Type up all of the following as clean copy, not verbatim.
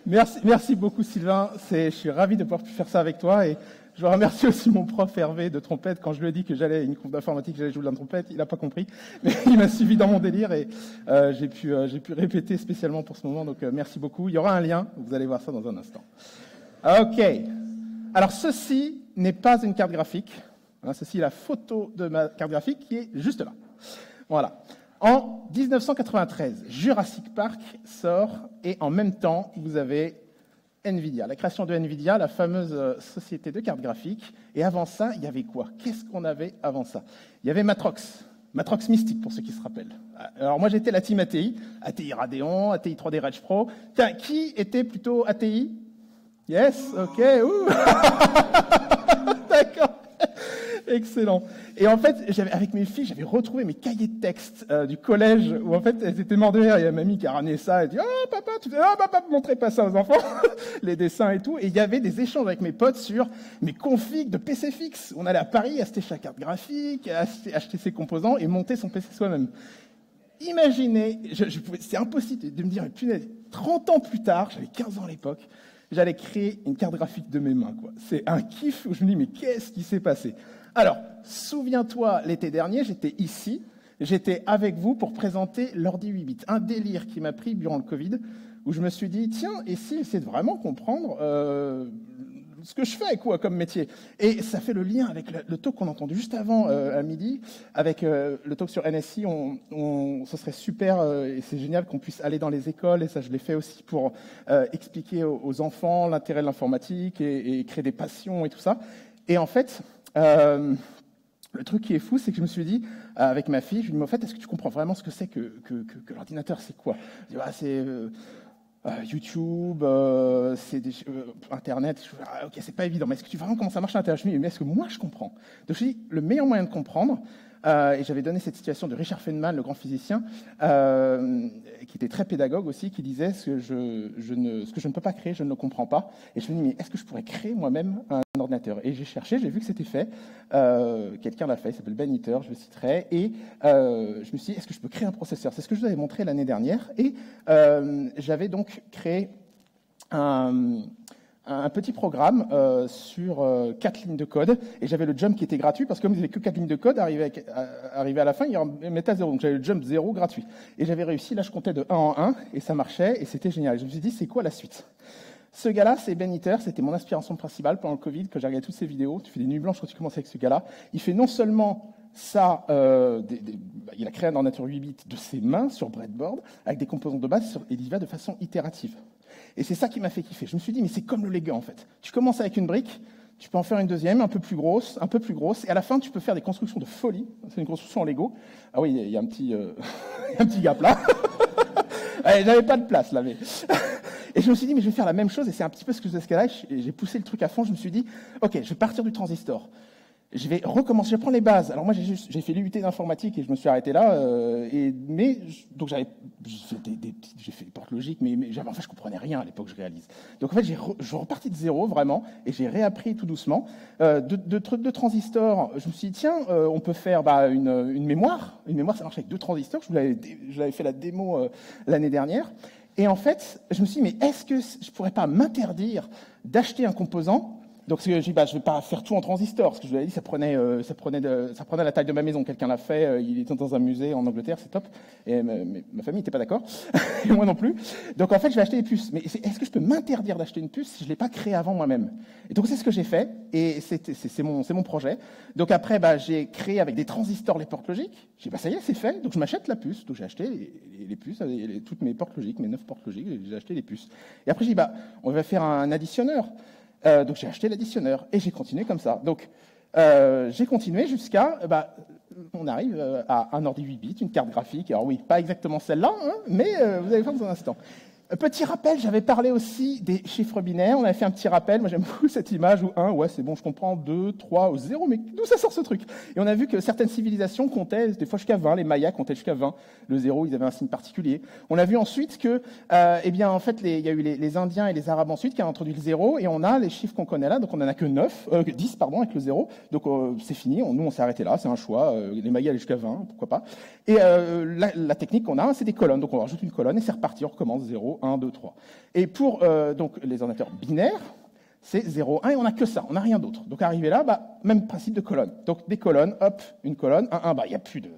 Merci beaucoup Sylvain, je suis ravi de pouvoir faire ça avec toi et je remercie aussi mon prof Hervé de trompette. Quand je lui ai dit que j'allais à une conf d'informatique, j'allais jouer de la trompette, il n'a pas compris, mais il m'a suivi dans mon délire et j'ai pu répéter spécialement pour ce moment, donc merci beaucoup. Il y aura un lien, vous allez voir ça dans un instant. Ok, alors ceci n'est pas une carte graphique, ceci est la photo de ma carte graphique qui est juste là. Voilà. En 1993, Jurassic Park sort et en même temps, vous avez NVIDIA, la création de NVIDIA, la fameuse société de cartes graphiques. Et avant ça, il y avait quoi? Qu'est-ce qu'on avait avant ça? Il y avait Matrox Mystic pour ceux qui se rappellent. Alors moi j'étais la team ATI, ATI Radeon, ATI 3D Reg Pro. Tiens, qui était plutôt ATI? Yes, ok, ouh. D'accord. Excellent. Et en fait, avec mes filles, j'avais retrouvé mes cahiers de texte du collège où en fait elles étaient mortes de rire. Il y a mamie qui a ramené ça. Elle dit oh papa, montrez pas ça aux enfants, les dessins et tout. Et il y avait des échanges avec mes potes sur mes configs de PC fixe. On allait à Paris acheter sa carte graphique, acheter ses composants et monter son PC soi-même. Imaginez, c'est impossible de me dire, punaise, 30 ans plus tard, j'avais 15 ans à l'époque, j'allais créer une carte graphique de mes mains, quoi. C'est un kiff où je me dis mais qu'est-ce qui s'est passé? Alors, souviens-toi, l'été dernier, j'étais ici, j'étais avec vous pour présenter l'ordi 8 bits. Un délire qui m'a pris durant le Covid, où je me suis dit, tiens, et si j'essaie de vraiment comprendre ce que je fais, quoi, comme métier. Et ça fait le lien avec le talk qu'on a entendu juste avant, à midi, avec le talk sur NSI. Ce serait super, et c'est génial qu'on puisse aller dans les écoles, et ça je l'ai fait aussi pour expliquer aux enfants l'intérêt de l'informatique et créer des passions et tout ça. Et en fait... le truc qui est fou, c'est que je me suis dit, avec ma fille, je lui ai dit, mais en fait, est-ce que tu comprends vraiment ce que c'est que l'ordinateur, c'est quoi? Je dis, c'est YouTube, c'est Internet. Ok, c'est pas évident, mais est-ce que tu vois vraiment comment ça marche à l'intérieur? Je me dis, mais est-ce que moi, je comprends? Donc, je me suis dit, le meilleur moyen de comprendre, et j'avais donné cette situation de Richard Feynman, le grand physicien, qui était très pédagogue aussi, qui disait ce que je ne peux pas créer, je ne le comprends pas. Et je me dis, mais est-ce que je pourrais créer moi-même un ordinateur? Et j'ai cherché, j'ai vu que c'était fait. Quelqu'un l'a fait, il s'appelle Ben Eater, je le citerai. Et je me suis dit, est-ce que je peux créer un processeur? C'est ce que je vous avais montré l'année dernière. Et j'avais donc créé un petit programme sur 4 lignes de code, et j'avais le jump qui était gratuit, parce que comme il n'y avait que 4 lignes de code, arrivé à la fin, il mettait à 0, donc j'avais le jump 0 gratuit. Et j'avais réussi, là je comptais de 1 en 1, et ça marchait, et c'était génial. Je me suis dit, c'est quoi la suite? Ce gars-là, c'est Ben Eater, c'était mon inspiration principale pendant le Covid, que j'ai regardé toutes ses vidéos. Tu fais des nuits blanches quand tu commences avec ce gars-là. Il fait non seulement ça, il a créé un ordinateur 8 bits de ses mains sur breadboard, avec des composants de base, et il y va de façon itérative. Et c'est ça qui m'a fait kiffer. Je me suis dit, mais c'est comme le Lego, en fait. Tu commences avec une brique, tu peux en faire une deuxième, un peu plus grosse, et à la fin, tu peux faire des constructions de folie. C'est une construction en Lego. Ah oui, il y a un petit, un petit gap là. J'avais pas de place, là, mais... Et je me suis dit, mais je vais faire la même chose, et c'est un petit peu ce que je faisais ce cas-là. J'ai poussé le truc à fond, je me suis dit, ok, je vais partir du transistor. Je vais recommencer, je vais prendre les bases. Alors moi, j'ai fait l'UT d'informatique et je me suis arrêté là. Donc j'ai fait porte logique, mais enfin, je comprenais rien à l'époque, je réalise. Donc en fait, je suis reparti de zéro vraiment, et j'ai réappris tout doucement. De transistors, je me suis dit tiens, on peut faire une mémoire. Une mémoire, ça marche avec 2 transistors. Je l'avais fait la démo l'année dernière. Et en fait, je me suis dit mais est-ce que je pourrais pas m'interdire d'acheter un composant? Donc je dis je vais pas faire tout en transistor, parce que je vous l'avais dit, ça prenait la taille de ma maison. Quelqu'un l'a fait, il était dans un musée en Angleterre, c'est top. Et ma famille n'était pas d'accord, et moi non plus. Donc en fait, je vais acheter des puces. Mais est-ce que je peux m'interdire d'acheter une puce si je l'ai pas créée avant moi-même? Et donc c'est ce que j'ai fait, et c'est mon projet. Donc après, j'ai créé avec des transistors les portes logiques. J'ai dit ça y est, c'est fait. Donc je m'achète la puce. Donc j'ai acheté les puces, toutes mes portes logiques, mes 9 portes logiques. J'ai acheté les puces. Et après j'ai dit on va faire un additionneur. Donc j'ai acheté l'additionneur et j'ai continué comme ça. Donc j'ai continué jusqu'à, on arrive à un ordi 8 bits, une carte graphique. Alors oui, pas exactement celle-là, hein, mais vous allez voir dans un instant. Petit rappel, j'avais parlé aussi des chiffres binaires. On avait fait un petit rappel. Moi, j'aime beaucoup cette image où 1, ouais, c'est bon, je comprends, 2, 3 ou 0, mais d'où ça sort ce truc? Et on a vu que certaines civilisations comptaient des fois jusqu'à 20. Les Mayas comptaient jusqu'à 20. Le 0, ils avaient un signe particulier. On a vu ensuite que, eh bien, en fait, il y a eu les Indiens et les Arabes ensuite qui ont introduit le 0, et on a les chiffres qu'on connaît là. Donc, on en a que 10, pardon, avec le 0. Donc, c'est fini. Nous, on s'est arrêté là. C'est un choix. Les Mayas allaient jusqu'à 20, pourquoi pas. Et la technique qu'on a, c'est des colonnes. Donc, on rajoute une colonne et c'est reparti. On recommence 0, 1, 2, 3. Et pour donc les ordinateurs binaires, c'est 0, 1, et on n'a que ça, on n'a rien d'autre. Donc arrivé là, même principe de colonne. Donc des colonnes, hop, une colonne, 1, 1,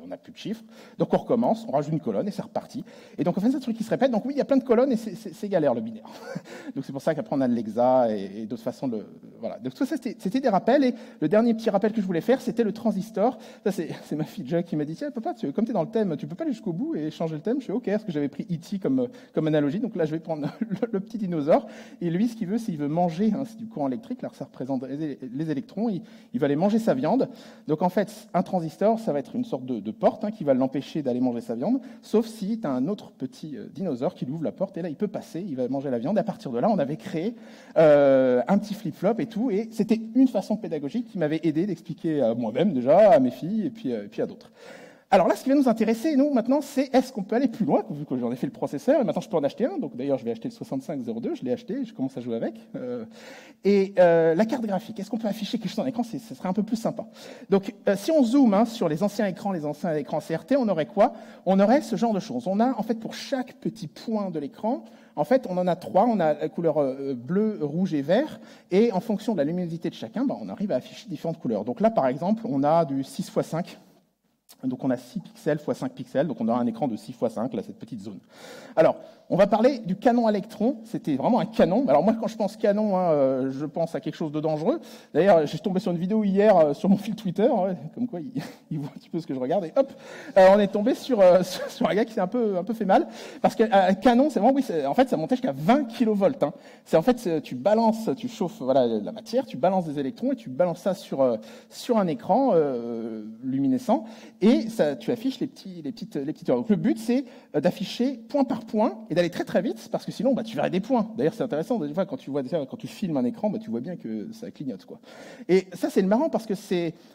on n'a plus de chiffres. Donc on recommence, on rajoute une colonne et c'est reparti. Et donc en fait, c'est un truc qui se répète. Donc oui, il y a plein de colonnes et c'est galère le binaire. Donc c'est pour ça qu'après on a l'hexa et d'autres façons de... Voilà. Donc tout ça, c'était des rappels. Et le dernier petit rappel que je voulais faire, c'était le transistor. Ça, c'est ma fille Jack qui m'a dit, tiens papa, comme tu es dans le thème, tu peux pas aller jusqu'au bout et changer le thème? Je suis OK, parce que j'avais pris E.T. comme analogie. Donc là, je vais prendre le petit dinosaure. Et lui, ce qu'il veut, c'est qu'il veut manger du courant électrique, là ça représente les électrons, il va aller manger sa viande. Donc en fait, un transistor, ça va être une sorte de porte qui va l'empêcher d'aller manger sa viande, sauf si tu as un autre petit dinosaure qui lui ouvre la porte, et là il peut passer, il va manger la viande. Et à partir de là, on avait créé un petit flip-flop et tout, et c'était une façon pédagogique qui m'avait aidé d'expliquer à moi-même déjà, à mes filles, et puis à d'autres. Alors là, ce qui va nous intéresser, nous, maintenant, c'est est-ce qu'on peut aller plus loin, vu que j'en ai fait le processeur, et maintenant je peux en acheter un. Donc d'ailleurs, je vais acheter le 6502, je l'ai acheté, je commence à jouer avec. La carte graphique, est-ce qu'on peut afficher quelque chose dans l'écran? Ce serait un peu plus sympa. Donc si on zoome sur les anciens écrans CRT, on aurait quoi? On aurait ce genre de choses. On a, en fait, pour chaque petit point de l'écran, en fait, on en a 3. On a la couleur bleu, rouge et vert. Et en fonction de la luminosité de chacun, on arrive à afficher différentes couleurs. Donc là, par exemple, on a du 6x5. Donc on a 6 pixels x 5 pixels, donc on aura un écran de 6 x 5, là, cette petite zone. Alors, on va parler du canon à électrons. C'était vraiment un canon. Alors moi, quand je pense canon, je pense à quelque chose de dangereux. D'ailleurs, j'ai tombé sur une vidéo hier sur mon fil Twitter, comme quoi il voit un petit peu ce que je regarde, et hop, on est tombé sur un gars qui s'est un peu fait mal, parce qu'un canon, c'est vraiment, oui, en fait, ça montait jusqu'à 20 kV. C'est en fait, tu balances, tu chauffes la matière, tu balances des électrons, et tu balances ça sur un écran luminescent, et ça, tu affiches les petites heures. Donc le but, c'est d'afficher point par point et d'aller très très vite, parce que sinon, tu verrais des points. D'ailleurs, c'est intéressant, des fois, quand tu filmes un écran, tu vois bien que ça clignote, quoi. Et ça, c'est le marrant, parce que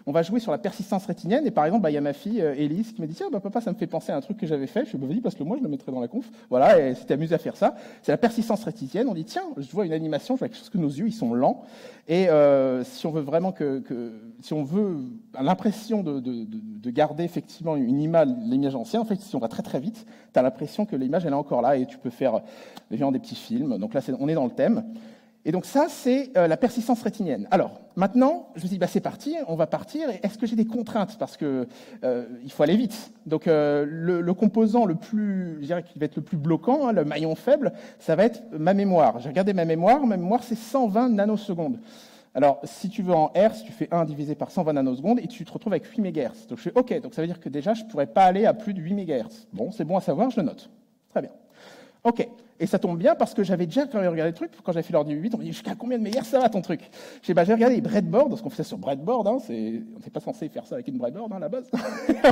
on va jouer sur la persistance rétinienne. Et par exemple, il y a ma fille, Élise, qui m'a dit, tiens, papa, ça me fait penser à un truc que j'avais fait. Je lui ai dit, parce que moi, je le mettrais dans la conf. Voilà, et s'était amusé à faire ça. C'est la persistance rétinienne. On dit, tiens, je vois une animation, je vois quelque chose que nos yeux, ils sont lents. Et si on veut vraiment si on veut l'impression de garder effectivement une image, l'image ancienne, en fait, si on va très très vite, tu as l'impression que l'image elle est encore là, et tu peux faire des petits films. Donc là, on est dans le thème. Et donc ça, c'est la persistance rétinienne. Alors, maintenant, je me dis, c'est parti, on va partir. Et est-ce que j'ai des contraintes? Parce que il faut aller vite. Donc le composant le plus, je dirais, qui va être le plus bloquant, le maillon faible, ça va être ma mémoire. J'ai regardé ma mémoire c'est 120 nanosecondes. Alors, si tu veux en Hertz, tu fais 1 divisé par 120 nanosecondes et tu te retrouves avec 8 MHz. Donc je fais OK, donc ça veut dire que déjà, je ne pourrais pas aller à plus de 8 MHz. Bon, c'est bon à savoir, je le note. Très bien. OK. Et ça tombe bien parce que j'avais déjà regardé le truc, quand j'avais fait l'ordi 8, on me dit jusqu'à combien de MHz ça va ton truc? J'ai regardé les breadboards, parce qu'on fait ça sur breadboard, on n'est pas censé faire ça avec une breadboard à la base.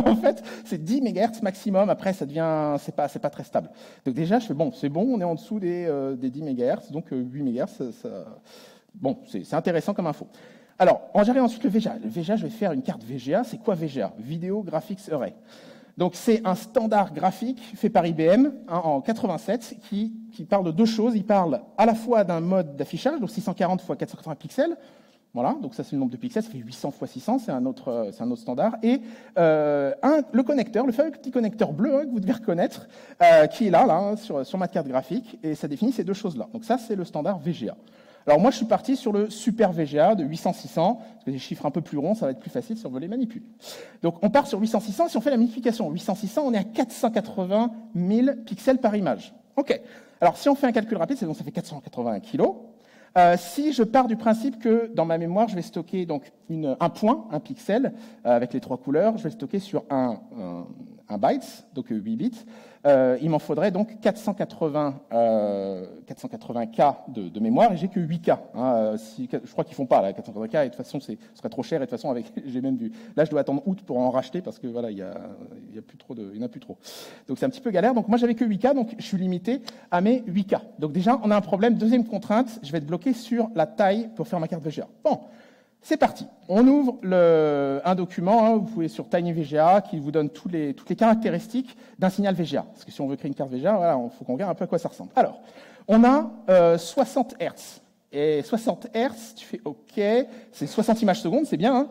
En fait, c'est 10 MHz maximum, après ça devient, c'est pas très stable. Donc déjà, je fais c'est bon, on est en dessous des 10 MHz, donc 8 MHz, bon, c'est intéressant comme info. Alors, j'arrive ensuite le VGA. Le VGA, je vais faire une carte VGA. C'est quoi VGA? Video Graphics Array. Donc, c'est un standard graphique fait par IBM en 87 qui parle de deux choses. Il parle à la fois d'un mode d'affichage, donc 640 x 480 pixels. Voilà, donc ça c'est le nombre de pixels, ça fait 800 x 600, c'est un autre standard. Et le connecteur, le fameux petit connecteur bleu que vous devez reconnaître, qui est là sur ma carte graphique, et ça définit ces deux choses-là. Donc ça, c'est le standard VGA. Alors moi, je suis parti sur le super VGA de 800-600, parce que des chiffres un peu plus ronds, ça va être plus facile si on veut les manipuler. Donc on part sur 800-600, si on fait la multiplication 800-600, on est à 480 000 pixels par image. OK. Alors si on fait un calcul rapide, ça fait 481 kilos. Si je pars du principe que dans ma mémoire, je vais stocker donc un point, un pixel, avec les trois couleurs, je vais le stocker sur un 1 byte, donc 8 bits. Il m'en faudrait donc 480 K de mémoire et j'ai que 8 K. Hein, je crois qu'ils font pas là 480 K et de toute façon ce serait trop cher et de toute façon avec j'ai même vu. Là je dois attendre août pour en racheter parce que voilà il y en a plus trop. Donc c'est un petit peu galère. Donc moi j'avais que 8 K donc je suis limité à mes 8 K. Donc déjà on a un problème. Deuxième contrainte, je vais être bloqué sur la taille pour faire ma carte VGA. Bon. C'est parti. On ouvre un document, hein, vous pouvez sur TinyVGA, qui vous donne toutes les caractéristiques d'un signal VGA. Parce que si on veut créer une carte VGA, voilà, il faut qu'on regarde un peu à quoi ça ressemble. Alors, on a 60 Hz. Et 60 Hz, tu fais OK, c'est 60 images secondes, c'est bien. Hein,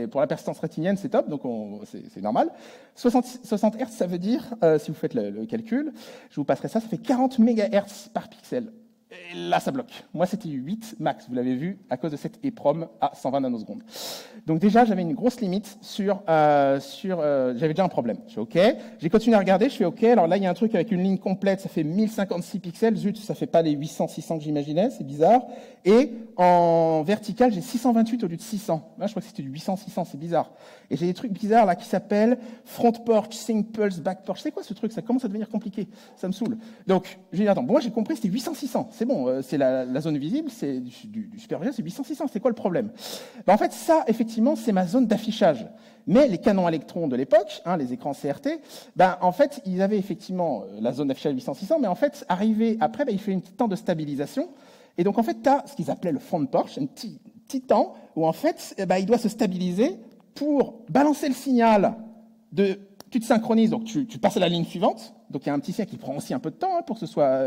pour la persistance rétinienne, c'est top, donc c'est normal. 60 Hz, ça veut dire, si vous faites le calcul, je vous passerai ça fait 40 MHz par pixel. Et là, ça bloque. Moi, c'était 8 max, vous l'avez vu, à cause de cette EEPROM à 120 nanosecondes. Donc déjà, j'avais une grosse limite j'avais déjà un problème. Je fais OK. J'ai continué à regarder, je fais OK. Alors là, il y a un truc avec une ligne complète, ça fait 1056 pixels. Zut, ça fait pas les 800-600 que j'imaginais, c'est bizarre. Et en vertical, j'ai 628 au lieu de 600. Là, je crois que c'était du 800-600, c'est bizarre. Et j'ai des trucs bizarres là qui s'appellent front porch, sync pulse, back porch. C'est quoi ce truc? Ça commence à devenir compliqué. Ça me saoule. Donc, j'ai dit, attends, bon, moi j'ai compris, c'était 800-600. C'est bon, c'est la zone visible, c'est du Super VGA, c'est 800-600. C'est quoi le problème? En fait, ça, effectivement, c'est ma zone d'affichage. Mais les canons à électrons de l'époque, hein, les écrans CRT, en fait, ils avaient effectivement la zone d'affichage 800-600, mais en fait, arrivé après, il fait une petite temps de stabilisation. Et donc, en fait, tu as ce qu'ils appelaient le front porch, un petit temps où, en fait, il doit se stabiliser pour balancer le signal tu te synchronises, donc tu passes à la ligne suivante. Donc, il y a un petit signal qui prend aussi un peu de temps pour que ce soit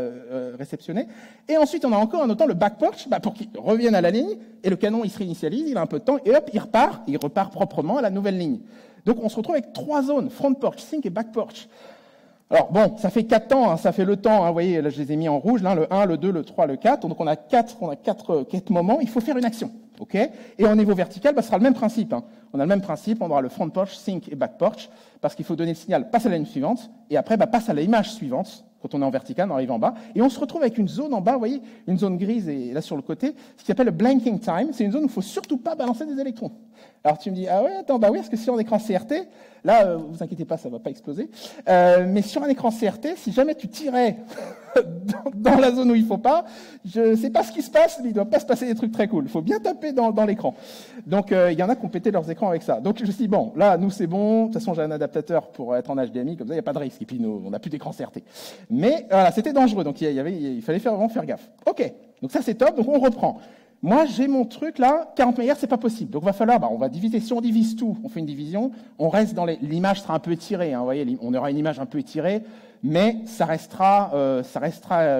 réceptionné. Et ensuite, on a encore un autre temps, le back porch, pour qu'il revienne à la ligne. Et le canon, il se réinitialise, il a un peu de temps. Et hop, il repart proprement à la nouvelle ligne. Donc, on se retrouve avec 3 zones, front porch, sync et back porch. Alors bon, ça fait 4 temps, hein, ça fait le temps, hein, vous voyez, là je les ai mis en rouge, là, le 1, le 2, le 3, le 4, donc on a 4 moments, il faut faire une action, ok? Et au niveau vertical, ce sera le même principe, hein. On a le même principe, on aura le front porch, sync et back porch, parce qu'il faut donner le signal, passe à la ligne suivante, et après, passe à l'image suivante, quand on est en vertical, on arrive en bas, et on se retrouve avec une zone en bas, vous voyez, une zone grise, et là sur le côté, ce qui s'appelle le blanking time, c'est une zone où il ne faut surtout pas balancer des électrons. Alors tu me dis, ah ouais, attends, oui, parce que sur un écran CRT, là, vous inquiétez pas, ça va pas exploser, mais sur un écran CRT, si jamais tu tirais dans la zone où il faut pas, je sais pas ce qui se passe, mais il doit pas se passer des trucs très cool. Il faut bien taper dans l'écran. Donc il y en a qui ont pété leurs écrans avec ça. Donc je me suis dit, bon, là, nous c'est bon, de toute façon j'ai un adaptateur pour être en HDMI, comme ça il n'y a pas de risque, et puis nous, on n'a plus d'écran CRT. Mais voilà, c'était dangereux, donc il fallait vraiment faire gaffe. Ok, donc ça c'est top, donc on reprend. Moi, j'ai mon truc là, 40 MHz, c'est pas possible. Donc, il va falloir, on va diviser. Si on divise tout, on fait une division, on reste dans l'image sera un peu étirée, hein, vous voyez, on aura une image un peu étirée, mais ça restera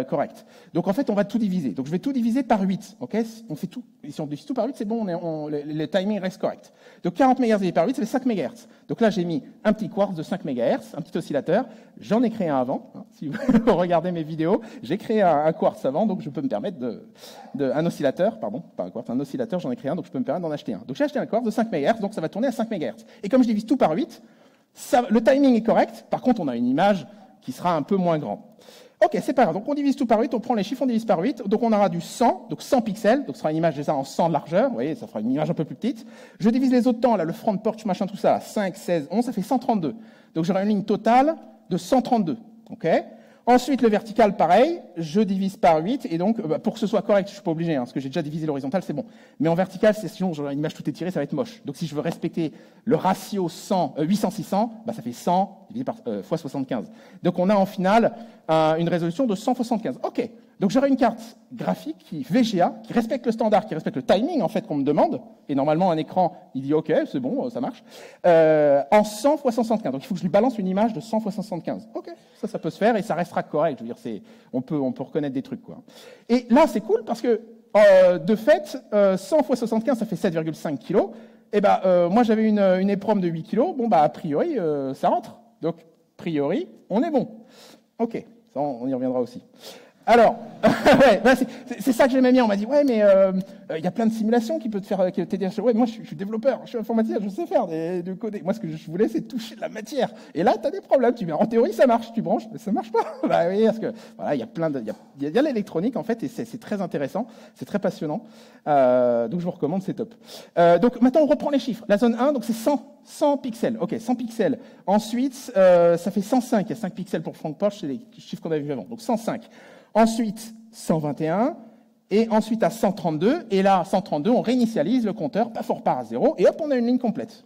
correct. Donc, en fait, on va tout diviser. Donc, je vais tout diviser par 8, ok? On fait tout. Si on divise tout par 8, c'est bon, le timing reste correct. Donc, 40 MHz divisé par 8, ça fait 5 MHz. Donc là, j'ai mis un petit quartz de 5 MHz, un petit oscillateur. J'en ai créé un avant, hein, si vous regardez mes vidéos. J'ai créé un quartz avant, donc je peux me permettre un oscillateur, pardon, pas un quartz, un oscillateur, j'en ai créé un, donc je peux me permettre d'en acheter un. Donc j'ai acheté un quartz de 5 MHz, donc ça va tourner à 5 MHz. Et comme je divise tout par 8, le timing est correct. Par contre, on a une image qui sera un peu moins grande. Ok, c'est pas grave. Donc on divise tout par 8, on prend les chiffres, on divise par 8. Donc on aura du 100, donc 100 pixels. Donc ce sera une image déjà en 100 de largeur. Vous voyez, ça fera une image un peu plus petite. Je divise les autres temps, là, le front porch, machin, tout ça, 5, 16, 11, ça fait 132. Donc j'aurai une ligne totale de 132. Ok. Ensuite, le vertical, pareil, je divise par 8, et donc, pour que ce soit correct, je suis pas obligé, hein, parce que j'ai déjà divisé l'horizontal, c'est bon. Mais en vertical, sinon, j'aurai une image toute étirée, ça va être moche. Donc, si je veux respecter le ratio 800-600, ça fait 100 divisé par fois 75. Donc, on a en finale une résolution de 175. Ok. Donc, j'aurai une carte graphique VGA, qui respecte le standard, qui respecte le timing, en fait, qu'on me demande. Et normalement, un écran, il dit OK, c'est bon, ça marche. En 100 fois 175. Donc, il faut que je lui balance une image de 100 fois 175. OK. Ça peut se faire et ça restera correct. Je veux dire, on peut reconnaître des trucs, quoi. Et là, c'est cool parce que, de fait, 100 fois 75, ça fait 7,5 kg. Et moi, j'avais une EEPROM de 8 kg. Bon, a priori, ça rentre. Donc, a priori, on est bon. OK. Ça, on y reviendra aussi. Alors, Ouais, bah, c'est ça que j'aimais bien. On m'a dit, ouais, mais il y a plein de simulations qui peuvent te faire t'aider. Ouais, moi, je suis développeur, je suis informaticien, je sais faire du coder. Moi, ce que je voulais, c'est toucher de la matière. Et là, tu as des problèmes. En théorie, ça marche. Tu branches, mais ça marche pas. Bah oui, parce que voilà, il y a plein de, il y a l'électronique en fait, et c'est très intéressant, c'est très passionnant. Donc, je vous recommande, c'est top. Donc, maintenant, on reprend les chiffres. La zone 1, donc c'est 100 pixels. Ok, 100 pixels. Ensuite, ça fait 105. Il y a 5 pixels pour Frank Porsche, c'est les chiffres qu'on avait vus avant. Donc 105. Ensuite, 121. Et ensuite à 132. Et là, 132, on réinitialise le compteur, paf, on repart à 0. Et hop, on a une ligne complète.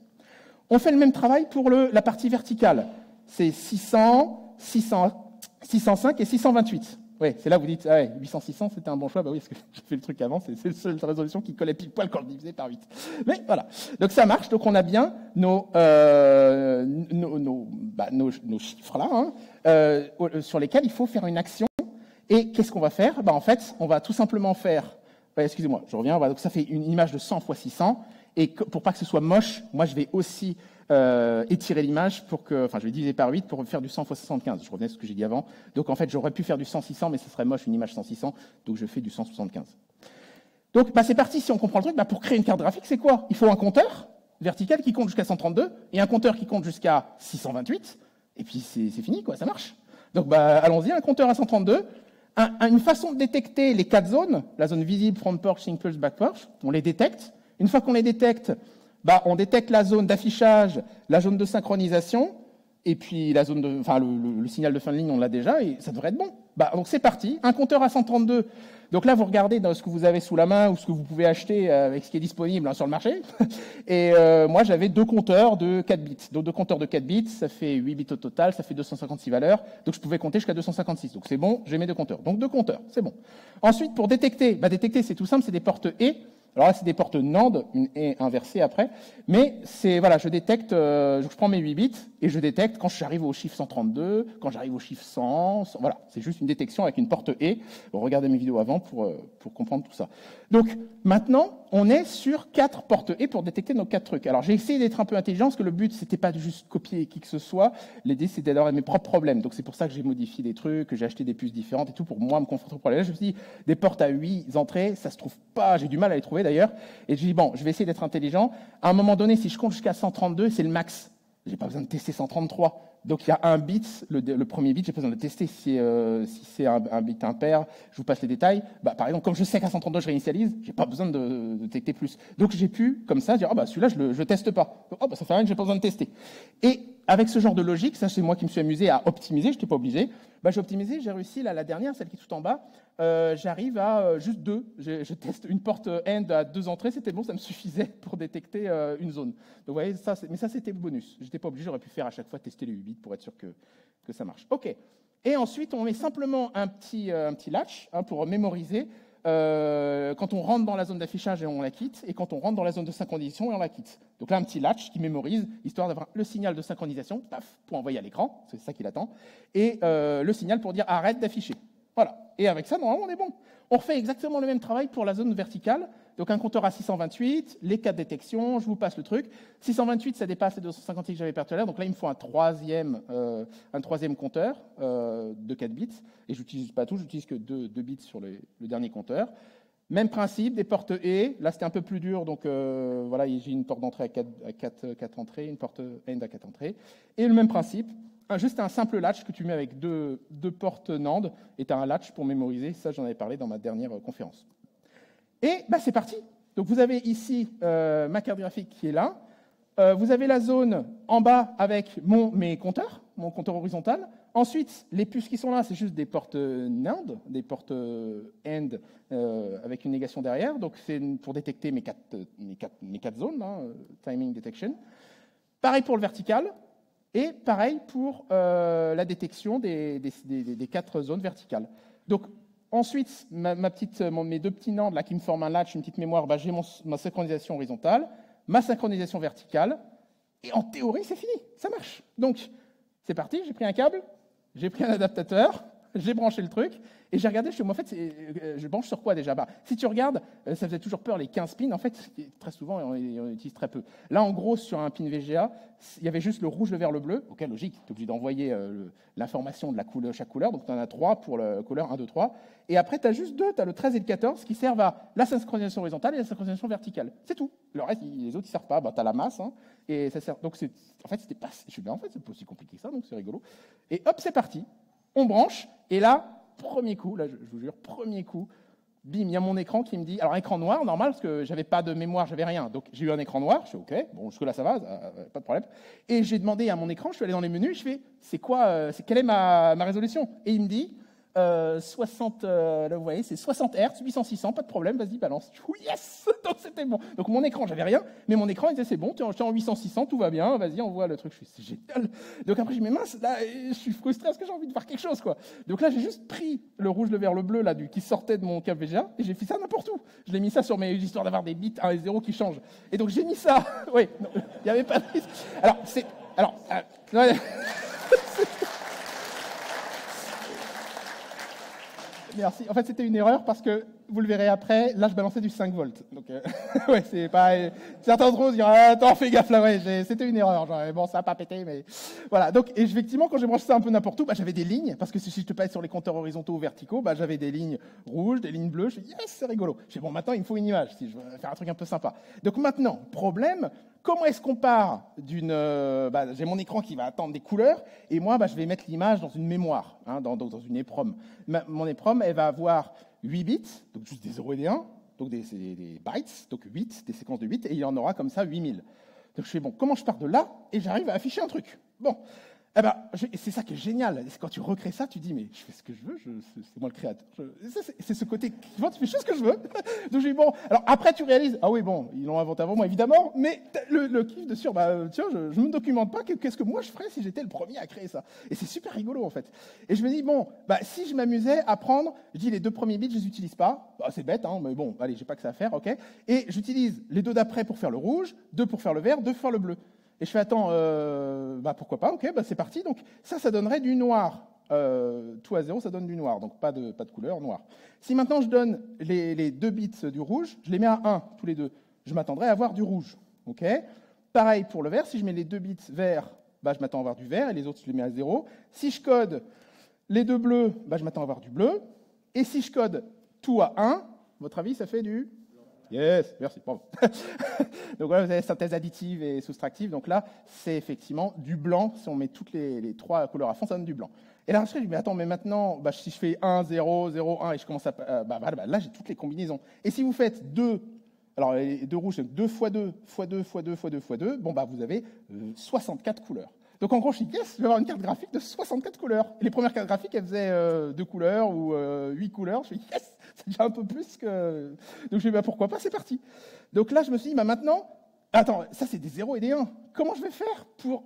On fait le même travail pour la partie verticale. C'est 600, 605 et 628. Oui, c'est là où vous dites, ah ouais, 800, 600, c'était un bon choix. Bah oui, parce que j'ai fait le truc avant, c'est la seule résolution qui collait pile poil quand je divisais par 8. Mais voilà. Donc ça marche. Donc on a bien nos chiffres là, sur lesquels il faut faire une action. Et qu'est-ce qu'on va faire? Bah en fait, on va tout simplement faire. Excusez-moi, je reviens. Donc ça fait une image de 100 x 600. Et pour pas que ce soit moche, moi je vais aussi étirer l'image je vais diviser par 8 pour faire du 100 x 75. Je reviens à ce que j'ai dit avant. Donc en fait, j'aurais pu faire du 100 600, mais ce serait moche une image 100 600. Donc je fais du 175. Donc c'est parti. Si on comprend le truc, pour créer une carte graphique, c'est quoi? Il faut un compteur vertical qui compte jusqu'à 132 et un compteur qui compte jusqu'à 628. Et puis c'est fini, quoi. Ça marche. Donc allons-y, un compteur à 132. Une façon de détecter les 4 zones, la zone visible, front porch, impulse, back porch, on les détecte. Une fois qu'on les détecte, on détecte la zone d'affichage, la zone de synchronisation, et puis la zone le signal de fin de ligne, on l'a déjà, et ça devrait être bon. Donc c'est parti, un compteur à 132. Donc là, vous regardez dans ce que vous avez sous la main ou ce que vous pouvez acheter avec ce qui est disponible sur le marché. Et moi, j'avais 2 compteurs de 4 bits. Donc 2 compteurs de 4 bits, ça fait 8 bits au total, ça fait 256 valeurs. Donc je pouvais compter jusqu'à 256. Donc c'est bon, j'ai mes 2 compteurs. Donc 2 compteurs, c'est bon. Ensuite, pour détecter, détecter, c'est tout simple, c'est des portes E. Alors là, c'est des portes NAND, une et inversée après. Mais je détecte, je prends mes 8 bits et je détecte quand j'arrive au chiffre 132, quand j'arrive au chiffre 100. Voilà, c'est juste une détection avec une porte E. Regardez mes vidéos avant pour comprendre tout ça. Donc maintenant, on est sur 4 portes E pour détecter nos 4 trucs. Alors j'ai essayé d'être un peu intelligent parce que le but, c'était pas de juste copier qui que ce soit. L'idée, c'était d'avoir mes propres problèmes. Donc c'est pour ça que j'ai modifié des trucs, que j'ai acheté des puces différentes et tout pour moi me confronter au problème. Là, je me suis dit, des portes à 8 entrées, ça se trouve pas, j'ai du mal à les trouver d'ailleurs. Et je dis, je vais essayer d'être intelligent. À un moment donné, si je compte jusqu'à 132, c'est le max. J'ai pas besoin de tester 133. Donc il y a un bit, le premier bit, j'ai pas besoin de tester si c'est un bit impair. Je vous passe les détails. Par exemple, comme je sais qu'à 132 je réinitialise, j'ai pas besoin de détecter plus. Donc j'ai pu comme ça dire celui-là je le teste pas. Donc, ça fait rien que j'ai pas besoin de tester. Et avec ce genre de logique, ça c'est moi qui me suis amusé à optimiser. Je n'étais pas obligé. J'ai optimisé, j'ai réussi la dernière, celle qui est tout en bas. J'arrive à juste 2. Je teste une porte end à 2 entrées, c'était bon, ça me suffisait pour détecter une zone. Donc vous voyez, mais ça c'était bonus. J'étais pas obligé, j'aurais pu faire à chaque fois tester les 8 bits pour être sûr que ça marche. OK. Et ensuite, on met simplement un petit latch pour mémoriser quand on rentre dans la zone d'affichage et on la quitte, et quand on rentre dans la zone de synchronisation et on la quitte. Donc là, un petit latch qui mémorise, histoire d'avoir le signal de synchronisation, paf, pour envoyer à l'écran, c'est ça qu'il attend, et le signal pour dire arrête d'afficher. Voilà. Et avec ça, normalement, on est bon. On refait exactement le même travail pour la zone verticale. Donc un compteur à 628, les 4 détections, je vous passe le truc. 628, ça dépasse les 256 que j'avais perdu tout à l'heure. Donc là, il me faut un troisième compteur de 4 bits. Et je n'utilise pas tout, j'utilise que 2 bits sur le dernier compteur. Même principe, des portes E. Là, c'était un peu plus dur. Donc j'ai une porte d'entrée à 4 entrées, une porte end à 4 entrées. Et le même principe. Juste un simple latch que tu mets avec deux portes NAND et tu as un latch pour mémoriser. Ça, j'en avais parlé dans ma dernière conférence. Et c'est parti. Donc vous avez ici ma carte graphique qui est là. Vous avez la zone en bas avec mes compteurs, mon compteur horizontal. Ensuite, les puces qui sont là, c'est juste des portes NAND, des portes end avec une négation derrière. Donc c'est pour détecter mes quatre zones, timing detection. Pareil pour le vertical. Et pareil pour la détection des 4 zones verticales. Donc ensuite, mes 2 petits NAND là, qui me forment un latch, une petite mémoire, j'ai ma synchronisation horizontale, ma synchronisation verticale, et en théorie, c'est fini, ça marche. Donc c'est parti, j'ai pris un câble, j'ai pris un adaptateur, j'ai branché le truc, et j'ai regardé, je me suis dit, en fait, je branche sur quoi déjà? Bah, si tu regardes, ça faisait toujours peur, les 15 pins, en fait, très souvent, on utilise très peu. Là, en gros, sur un pin VGA, il y avait juste le rouge, le vert, le bleu. Ok, logique, tu es obligé d'envoyer l'information de chaque couleur, donc tu en as 3 pour la couleur 1, 2, 3. Et après, tu as juste 2, tu as le 13 et le 14, qui servent à la synchronisation horizontale et la synchronisation verticale. C'est tout. Le reste, les autres, ils servent pas. Bah, tu as la masse, hein, et ça sert. Donc, en fait, c'était pas. Je suis bien, en fait, c'est pas aussi compliqué que ça, donc c'est rigolo. Et hop, c'est parti. On branche, et là, premier coup, là, je vous jure, premier coup, bim, il y a mon écran qui me dit, alors écran noir, normal, parce que j'avais pas de mémoire, j'avais rien, donc j'ai eu un écran noir, je fais OK, bon, jusque-là ça va, pas de problème. Et j'ai demandé à mon écran, je suis allé dans les menus, je fais, c'est quoi, quelle est ma résolution? Et il me dit, 60, là vous voyez, c'est 60 Hz, 800-600, pas de problème, vas-y, balance. Je dis, yes! Donc c'était bon. Donc mon écran, j'avais rien, mais mon écran, il disait, c'est bon, tu es en 800-600, tout va bien, vas-y, on voit le truc. Je fais, c'est génial. Donc après, je dis, mais mince, là, je suis frustré parce que j'ai envie de faire quelque chose, quoi. Donc là, j'ai juste pris le rouge, le vert, le bleu, là, qui sortait de mon câble VGA, et j'ai fait ça n'importe où. Je l'ai mis ça sur mes histoires d'avoir des bits 1 et 0 qui changent. Et donc j'ai mis ça, oui, il n'y avait pas de... Ouais. Merci. En fait, c'était une erreur parce que, vous le verrez après, là, je balançais du 5 volts. Donc, ouais, c'est pas... Certains d'entre vous se diront, attends, fais gaffe là, ouais, c'était une erreur. Genre, bon, ça n'a pas pété, mais... Voilà. Donc, et effectivement, quand j'ai branché ça un peu n'importe où, bah, j'avais des lignes, parce que si je te passe sur les compteurs horizontaux ou verticaux, bah, j'avais des lignes rouges, des lignes bleues. Je dis, yes, c'est rigolo. Je dis, bon, maintenant, il me faut une image, si je veux faire un truc un peu sympa. Donc maintenant, problème, comment est-ce qu'on part d'une... j'ai mon écran qui va attendre des couleurs, et moi, je vais mettre l'image dans une mémoire, hein, dans une EPROM. Mon EPROM, elle va avoir 8 bits, donc juste des 0 et des 1, donc des bytes, donc 8, des séquences de 8, et il y en aura comme ça 8000. Donc je fais, bon, comment je pars de là, et j'arrive à afficher un truc? Bon, c'est ça qui est génial. C'est quand tu recrées ça, tu dis, mais je fais ce que je veux, c'est moi le créateur. C'est ce côté qui tu fais ce que je veux. Donc j'ai dit, bon, alors après tu réalises, ah oui, bon, ils l'ont inventé avant moi, évidemment, mais le kiff de sûr, tiens, je me documente pas, qu'est-ce que moi je ferais si j'étais le premier à créer ça? Et c'est super rigolo, en fait. Et je me dis, bon, si je m'amusais à prendre, je dis, les 2 premiers bits, je les utilise pas. C'est bête, hein, mais bon, allez, j'ai pas que ça à faire, ok. Et j'utilise les 2 d'après pour faire le rouge, 2 pour faire le vert, 2 pour faire le bleu. Et je fais, attends, pourquoi pas, ok, c'est parti. Donc ça donnerait du noir. Tout à 0, ça donne du noir, donc pas de couleur, noir. Si maintenant je donne les 2 bits du rouge, je les mets à 1, tous les deux, je m'attendrais à avoir du rouge. Ok. Pareil pour le vert, si je mets les 2 bits verts, je m'attends à avoir du vert, et les autres, je les mets à 0. Si je code les 2 bleus, je m'attends à avoir du bleu. Et si je code tout à 1, votre avis, ça fait du... Yes, merci, bravo. Donc voilà, vous avez synthèse additive et soustractive. Donc là, c'est effectivement du blanc. Si on met toutes les 3 couleurs à fond, ça donne du blanc. Et là, je dis, mais attends, mais maintenant, si je fais 1, 0, 0, 1, et je commence à... là, j'ai toutes les combinaisons. Et si vous faites 2, alors les 2 rouges, c'est 2 x 2, x 2, x 2, x 2, x 2, vous avez 64 couleurs. Donc en gros, je dis, yes, je vais avoir une carte graphique de 64 couleurs. Et les premières cartes graphiques, elles faisaient 2 couleurs ou 8 couleurs. Je dis, yes, c'est déjà un peu plus que... Donc je dis, pourquoi pas, c'est parti. Donc là, je me suis dit, maintenant, attends, ça c'est des 0 et des 1. Comment je vais faire pour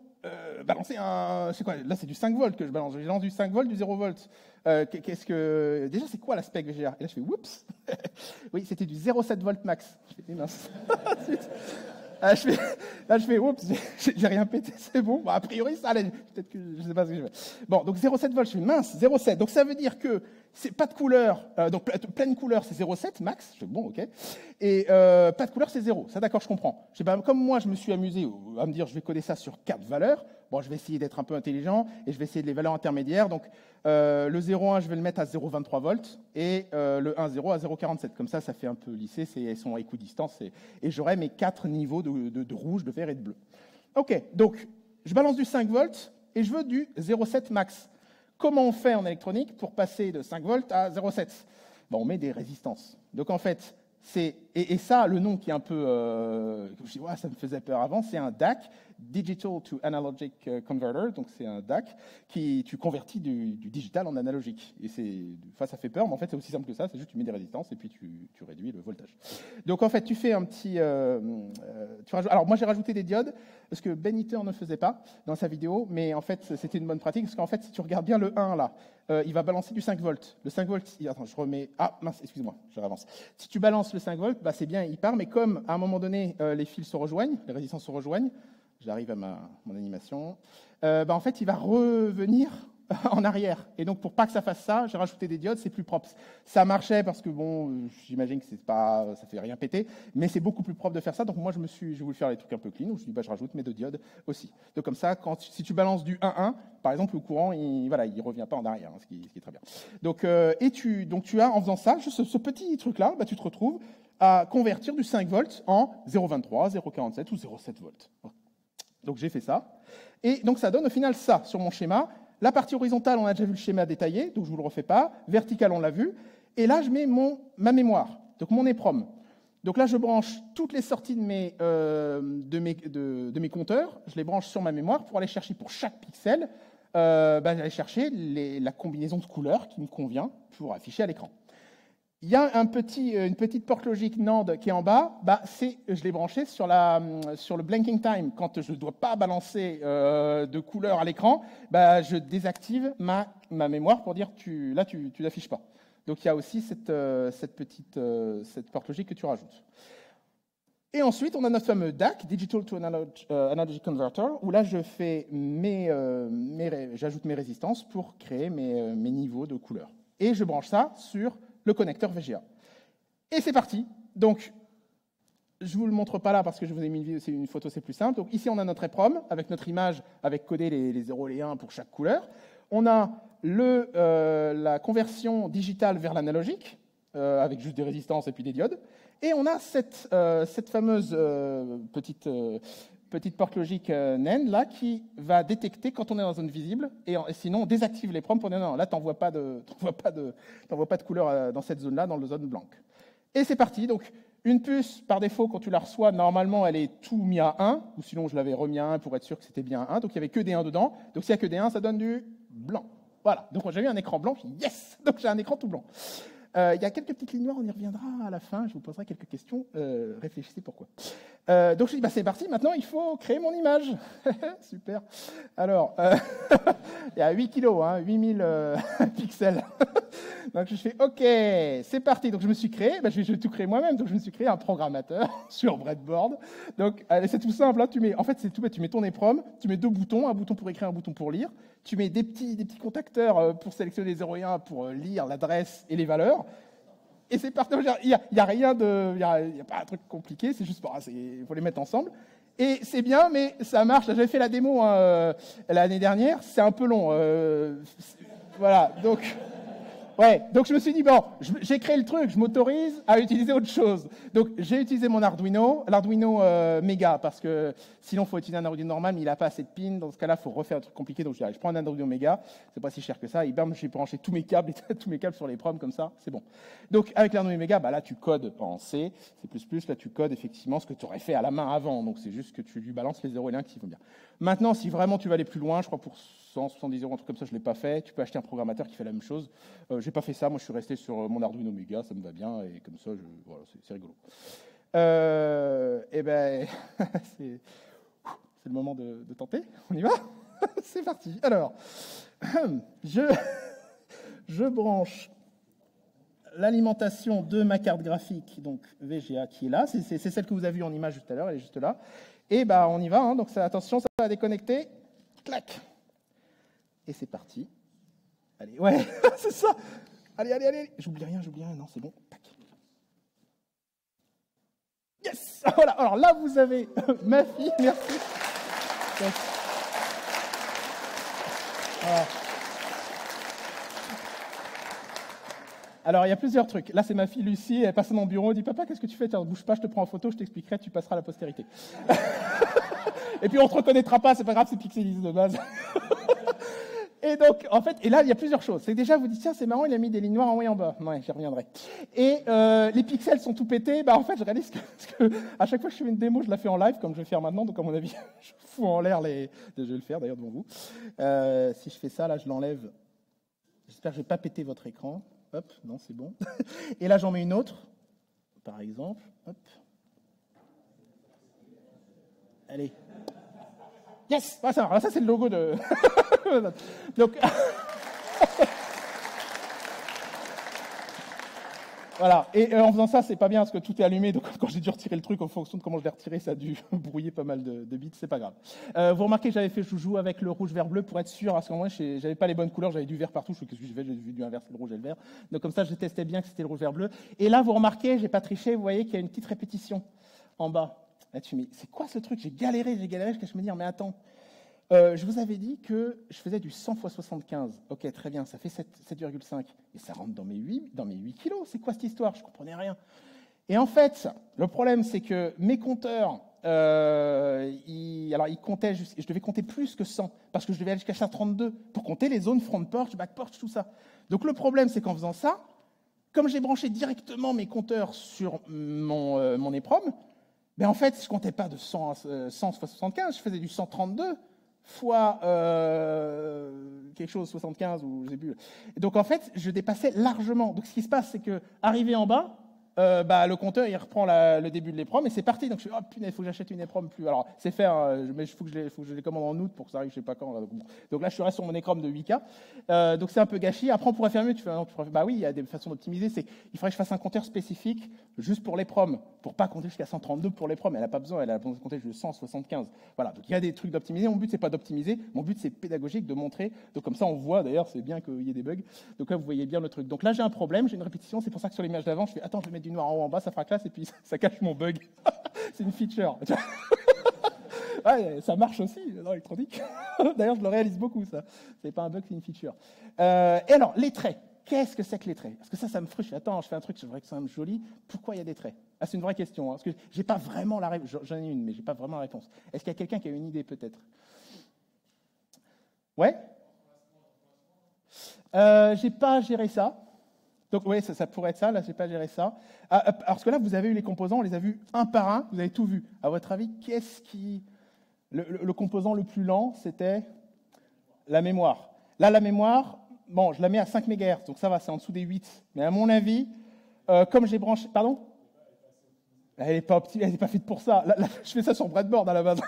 balancer un... C'est quoi? Là, c'est du 5 volts que je balance. Je lance du 5 volts, du 0 volts. Déjà, c'est quoi l'aspect VGA? Et là, je fais, oups. Oui, c'était du 0,7 volts max. Je fais, mince. Je fais, oups, j'ai rien pété, c'est bon. A priori, ça allait. Peut-être que je sais pas ce que je fais. Bon, donc 0,7 volts, je fais mince, 0,7. Donc ça veut dire que c'est pas de couleur, donc pleine couleur, c'est 0,7 max. Je fais bon, ok. Et pas de couleur, c'est 0. Ça, d'accord, je comprends. Comme moi, je me suis amusé à me dire, je vais coder ça sur 4 valeurs. Bon, je vais essayer d'être un peu intelligent et je vais essayer de les valeurs intermédiaires. Donc, le 0,1, je vais le mettre à 0,23 volts et le 1,0 à 0,47. Comme ça fait un peu lissé, elles sont à équidistance et j'aurai mes 4 niveaux de rouge, de vert et de bleu. Ok, donc, je balance du 5 volts et je veux du 0,7 max. Comment on fait en électronique pour passer de 5 volts à 0,7? On met des résistances. Donc, en fait, et ça, le nom qui est un peu... je dis, ouais, ça me faisait peur avant, c'est un DAC, Digital to Analogic Converter, donc c'est un DAC qui tu convertis du digital en analogique. Et ça fait peur, mais en fait c'est aussi simple que ça, c'est juste tu mets des résistances et puis tu réduis le voltage. Donc en fait tu fais un petit... alors moi j'ai rajouté des diodes, parce que Ben Eater ne le faisait pas dans sa vidéo, mais en fait c'était une bonne pratique, parce qu'en fait si tu regardes bien le 1 là, il va balancer du 5 volts. Le 5 volts, attends, je remets... Ah mince, excuse-moi, je avance. Si tu balances le 5 volts, c'est bien, il part, mais comme à un moment donné les fils se rejoignent, les résistances se rejoignent, j'arrive à mon animation. En fait, il va revenir en arrière. Et donc, pour pas que ça fasse ça, j'ai rajouté des diodes, c'est plus propre. Ça marchait parce que, bon, j'imagine que ça fait rien péter, mais c'est beaucoup plus propre de faire ça. Donc, moi, j'ai voulu faire les trucs un peu clean. Donc, je me suis dit, bah, je rajoute mes deux diodes aussi. Donc, comme ça, si tu balances du 1-1, par exemple, le courant, il revient pas en arrière, ce qui est très bien. Donc, tu as, en faisant ça, juste ce petit truc-là, bah, tu te retrouves à convertir du 5 volts en 0,23, 0,47 ou 0,7 volts. Donc, j'ai fait ça. Et donc, ça donne au final ça sur mon schéma. La partie horizontale, on a déjà vu le schéma détaillé, donc je ne vous le refais pas. Vertical, on l'a vu. Et là, je mets ma mémoire, donc mon EEPROM. Donc là, je branche toutes les sorties de mes compteurs, je les branche sur ma mémoire pour aller chercher pour chaque pixel, aller chercher la combinaison de couleurs qui me convient pour afficher à l'écran. Il y a une petite porte logique NAND qui est en bas. Je l'ai branché sur le blanking time. Quand je ne dois pas balancer de couleurs à l'écran, je désactive ma mémoire pour dire tu l'affiches pas. Donc il y a aussi cette porte logique que tu rajoutes. Et ensuite, on a notre fameux DAC, Digital to Analogic Converter, où là je fais j'ajoute mes résistances pour créer mes niveaux de couleurs. Et je branche ça sur le connecteur VGA. Et c'est parti. Donc, je ne vous le montre pas là parce que je vous ai mis une photo, c'est plus simple. Donc ici, on a notre EEPROM avec notre image, avec codé les 0 et les 1 pour chaque couleur. On a la conversion digitale vers l'analogique, avec juste des résistances et puis des diodes. Et on a cette fameuse petite porte logique NAND là qui va détecter quand on est dans zone visible et sinon on désactive les proms pour dire non, là t'envoies pas de couleur dans cette zone là, dans la zone blanche. Et c'est parti. Donc une puce par défaut quand tu la reçois normalement elle est tout mis à 1 ou sinon je l'avais remis à 1 pour être sûr que c'était bien 1. Donc il y avait que des 1 dedans. Donc s'il y a que des 1 ça donne du blanc. Voilà. Donc j'ai eu un écran blanc. Yes. Donc j'ai un écran tout blanc. Il y a quelques petites lignes noires, on y reviendra à la fin, je vous poserai quelques questions, réfléchissez pourquoi. Donc je dis, c'est parti, maintenant il faut créer mon image. Super. Alors, il y a 8 kilos, 8000 pixels. Donc je fais, ok, c'est parti. Donc je me suis créé, je vais tout créer moi-même, donc je me suis créé un programmateur sur breadboard. Donc c'est tout simple, c'est tout bête, tu mets ton EEPROM, tu mets deux boutons, un bouton pour écrire, un bouton pour lire. Tu mets des petits contacteurs pour sélectionner les 0 et 1 pour lire l'adresse et les valeurs. Et c'est parti. Il n'y a rien il y a pas un truc compliqué, c'est juste, il faut les mettre ensemble. Et c'est bien, mais ça marche. J'avais fait la démo l'année dernière, c'est un peu long. Voilà, donc... Ouais, donc je me suis dit, j'ai créé le truc, je m'autorise à utiliser autre chose. Donc j'ai utilisé mon Arduino, l'Arduino Mega, parce que sinon il faut utiliser un Arduino normal, mais il n'a pas assez de pins. Dans ce cas-là, il faut refaire un truc compliqué. Donc je prends un Arduino Mega, c'est pas si cher que ça, et bam, j'ai branché tous mes câbles sur les proms comme ça, c'est bon. Donc avec l'Arduino Mega, là tu codes en C, C++, là tu codes effectivement ce que tu aurais fait à la main avant. Donc c'est juste que tu lui balances les 0 et les 1 qui vont bien. Maintenant, si vraiment tu veux aller plus loin, je crois pour 170 €, un truc comme ça, je ne l'ai pas fait. Tu peux acheter un programmateur qui fait la même chose. Je n'ai pas fait ça, moi je suis resté sur mon Arduino Mega, ça me va bien, et comme ça, voilà, c'est rigolo. C'est le moment de tenter, on y va. C'est parti. Alors, je branche l'alimentation de ma carte graphique, donc VGA qui est là, c'est celle que vous avez vue en image tout à l'heure, elle est juste là. Et on y va, donc attention, ça va déconnecter, clac. Et c'est parti. Allez, ouais, c'est ça. Allez. J'oublie rien, non, c'est bon. Tac. Yes. Voilà, alors là, vous avez ma fille, merci. Yes. Voilà. Alors, il y a plusieurs trucs. Là, c'est ma fille Lucie, elle passe dans mon bureau, elle dit « Papa, qu'est-ce que tu fais? Tiens, bouge pas, je te prends en photo, je t'expliquerai, tu passeras à la postérité. » Et puis, on ne te reconnaîtra pas, c'est pas grave, c'est pixelisé de base. Et donc, en fait, et là, il y a plusieurs choses. C'est que déjà, vous dites, tiens, c'est marrant, il a mis des lignes noires en haut et en bas. Ouais, j'y reviendrai. Et les pixels sont tout pétés. En fait, je réalise que à chaque fois que je fais une démo, je la fais en live, comme je vais faire maintenant. Donc, à mon avis, je fous en l'air les... Je vais le faire, d'ailleurs, devant vous. Si je fais ça, là, je l'enlève. J'espère que je vais pas péter votre écran. Hop, non, c'est bon. Et là, j'en mets une autre, par exemple. Hop. Allez. Yes, ça c'est le logo de... Donc... Voilà. Et en faisant ça, c'est pas bien parce que tout est allumé. Donc quand j'ai dû retirer le truc, en fonction de comment je l'ai retiré, ça a dû brouiller pas mal de bits. C'est pas grave. Vous remarquez que j'avais fait joujou avec le rouge, vert, bleu pour être sûr. À ce moment-là, j'avais pas les bonnes couleurs. J'avais du vert partout. Je sais qu'est-ce que j'ai fait. J'ai dû inverser le rouge et le vert. Donc comme ça, je testais bien que c'était le rouge, vert, bleu. Et là, vous remarquez, j'ai pas triché. Vous voyez qu'il y a une petite répétition en bas. Là, tu me dis, c'est quoi ce truc? J'ai galéré jusqu'à me dire, mais attends. Je vous avais dit que je faisais du 100 x 75. Ok, très bien, ça fait 7,5. Et ça rentre dans mes 8 kilos. C'est quoi cette histoire? Je ne comprenais rien. Et en fait, le problème, c'est que mes compteurs, ils comptaient je devais compter plus que 100, parce que je devais aller jusqu'à 132 pour compter les zones front porch, back porch, tout ça. Donc le problème, c'est qu'en faisant ça, comme j'ai branché directement mes compteurs sur mon EEPROM, ben en fait, je ne comptais pas de 100 x 75, je faisais du 132 fois quelque chose, 75 ou je sais plus. Et donc en fait, je dépassais largement. Donc ce qui se passe, c'est que arrivé en bas, le compteur il reprend le début de l'EEPROM et c'est parti. Donc je suis oh punaise, il faut que j'achète une EEPROM plus. Alors c'est faire, mais il faut que je les commande en août pour que ça arrive, je sais pas quand. Là. Donc là je suis resté sur mon EEPROM de 8K. Donc c'est un peu gâchis. Après on pourrait faire mieux. Bah oui, il y a des façons d'optimiser. Il faudrait que je fasse un compteur spécifique juste pour l'EEPROM, pour pas compter jusqu'à 132 pour l'EEPROM. Elle a pas besoin, elle a besoin de compter jusqu'à 175. Voilà. Donc il y a des trucs d'optimiser. Mon but c'est pas d'optimiser. Mon but c'est pédagogique de montrer. Donc comme ça on voit. D'ailleurs c'est bien qu'il y ait des bugs. Donc là vous voyez bien le truc. Donc là j'ai un problème, j'ai une répétition. C'est pour ça que sur l'image d'avant je fais attends je vais mettre du noir en haut en bas, ça fera classe et puis ça cache mon bug. C'est une feature. Ouais, ça marche aussi dans l'électronique. D'ailleurs, je le réalise beaucoup, ça. C'est pas un bug, c'est une feature. Et alors, les traits. Qu'est-ce que c'est que les traits? Parce que ça me frustre. Attends, je fais un truc, c'est vrai que c'est quand même joli. Pourquoi il y a des traits? Ah, c'est une vraie question. Hein, parce que j'ai pas vraiment la réponse. J'en ai une, mais j'ai pas vraiment la réponse. Est-ce qu'il y a quelqu'un qui a une idée, peut-être? Ouais? J'ai pas géré ça. Donc oui, ça pourrait être ça, là, j'ai pas géré ça. Parce que là, vous avez eu les composants, on les a vus un par un, vous avez tout vu. À votre avis, qu'est-ce qui... Le composant le plus lent, c'était la mémoire. Là, la mémoire, bon, je la mets à 5 MHz, donc ça va, c'est en dessous des 8. Mais à mon avis, comme j'ai branché... Pardon? Elle n'est pas optimale, elle n'est pas faite pour ça. Là, je fais ça sur breadboard à la base.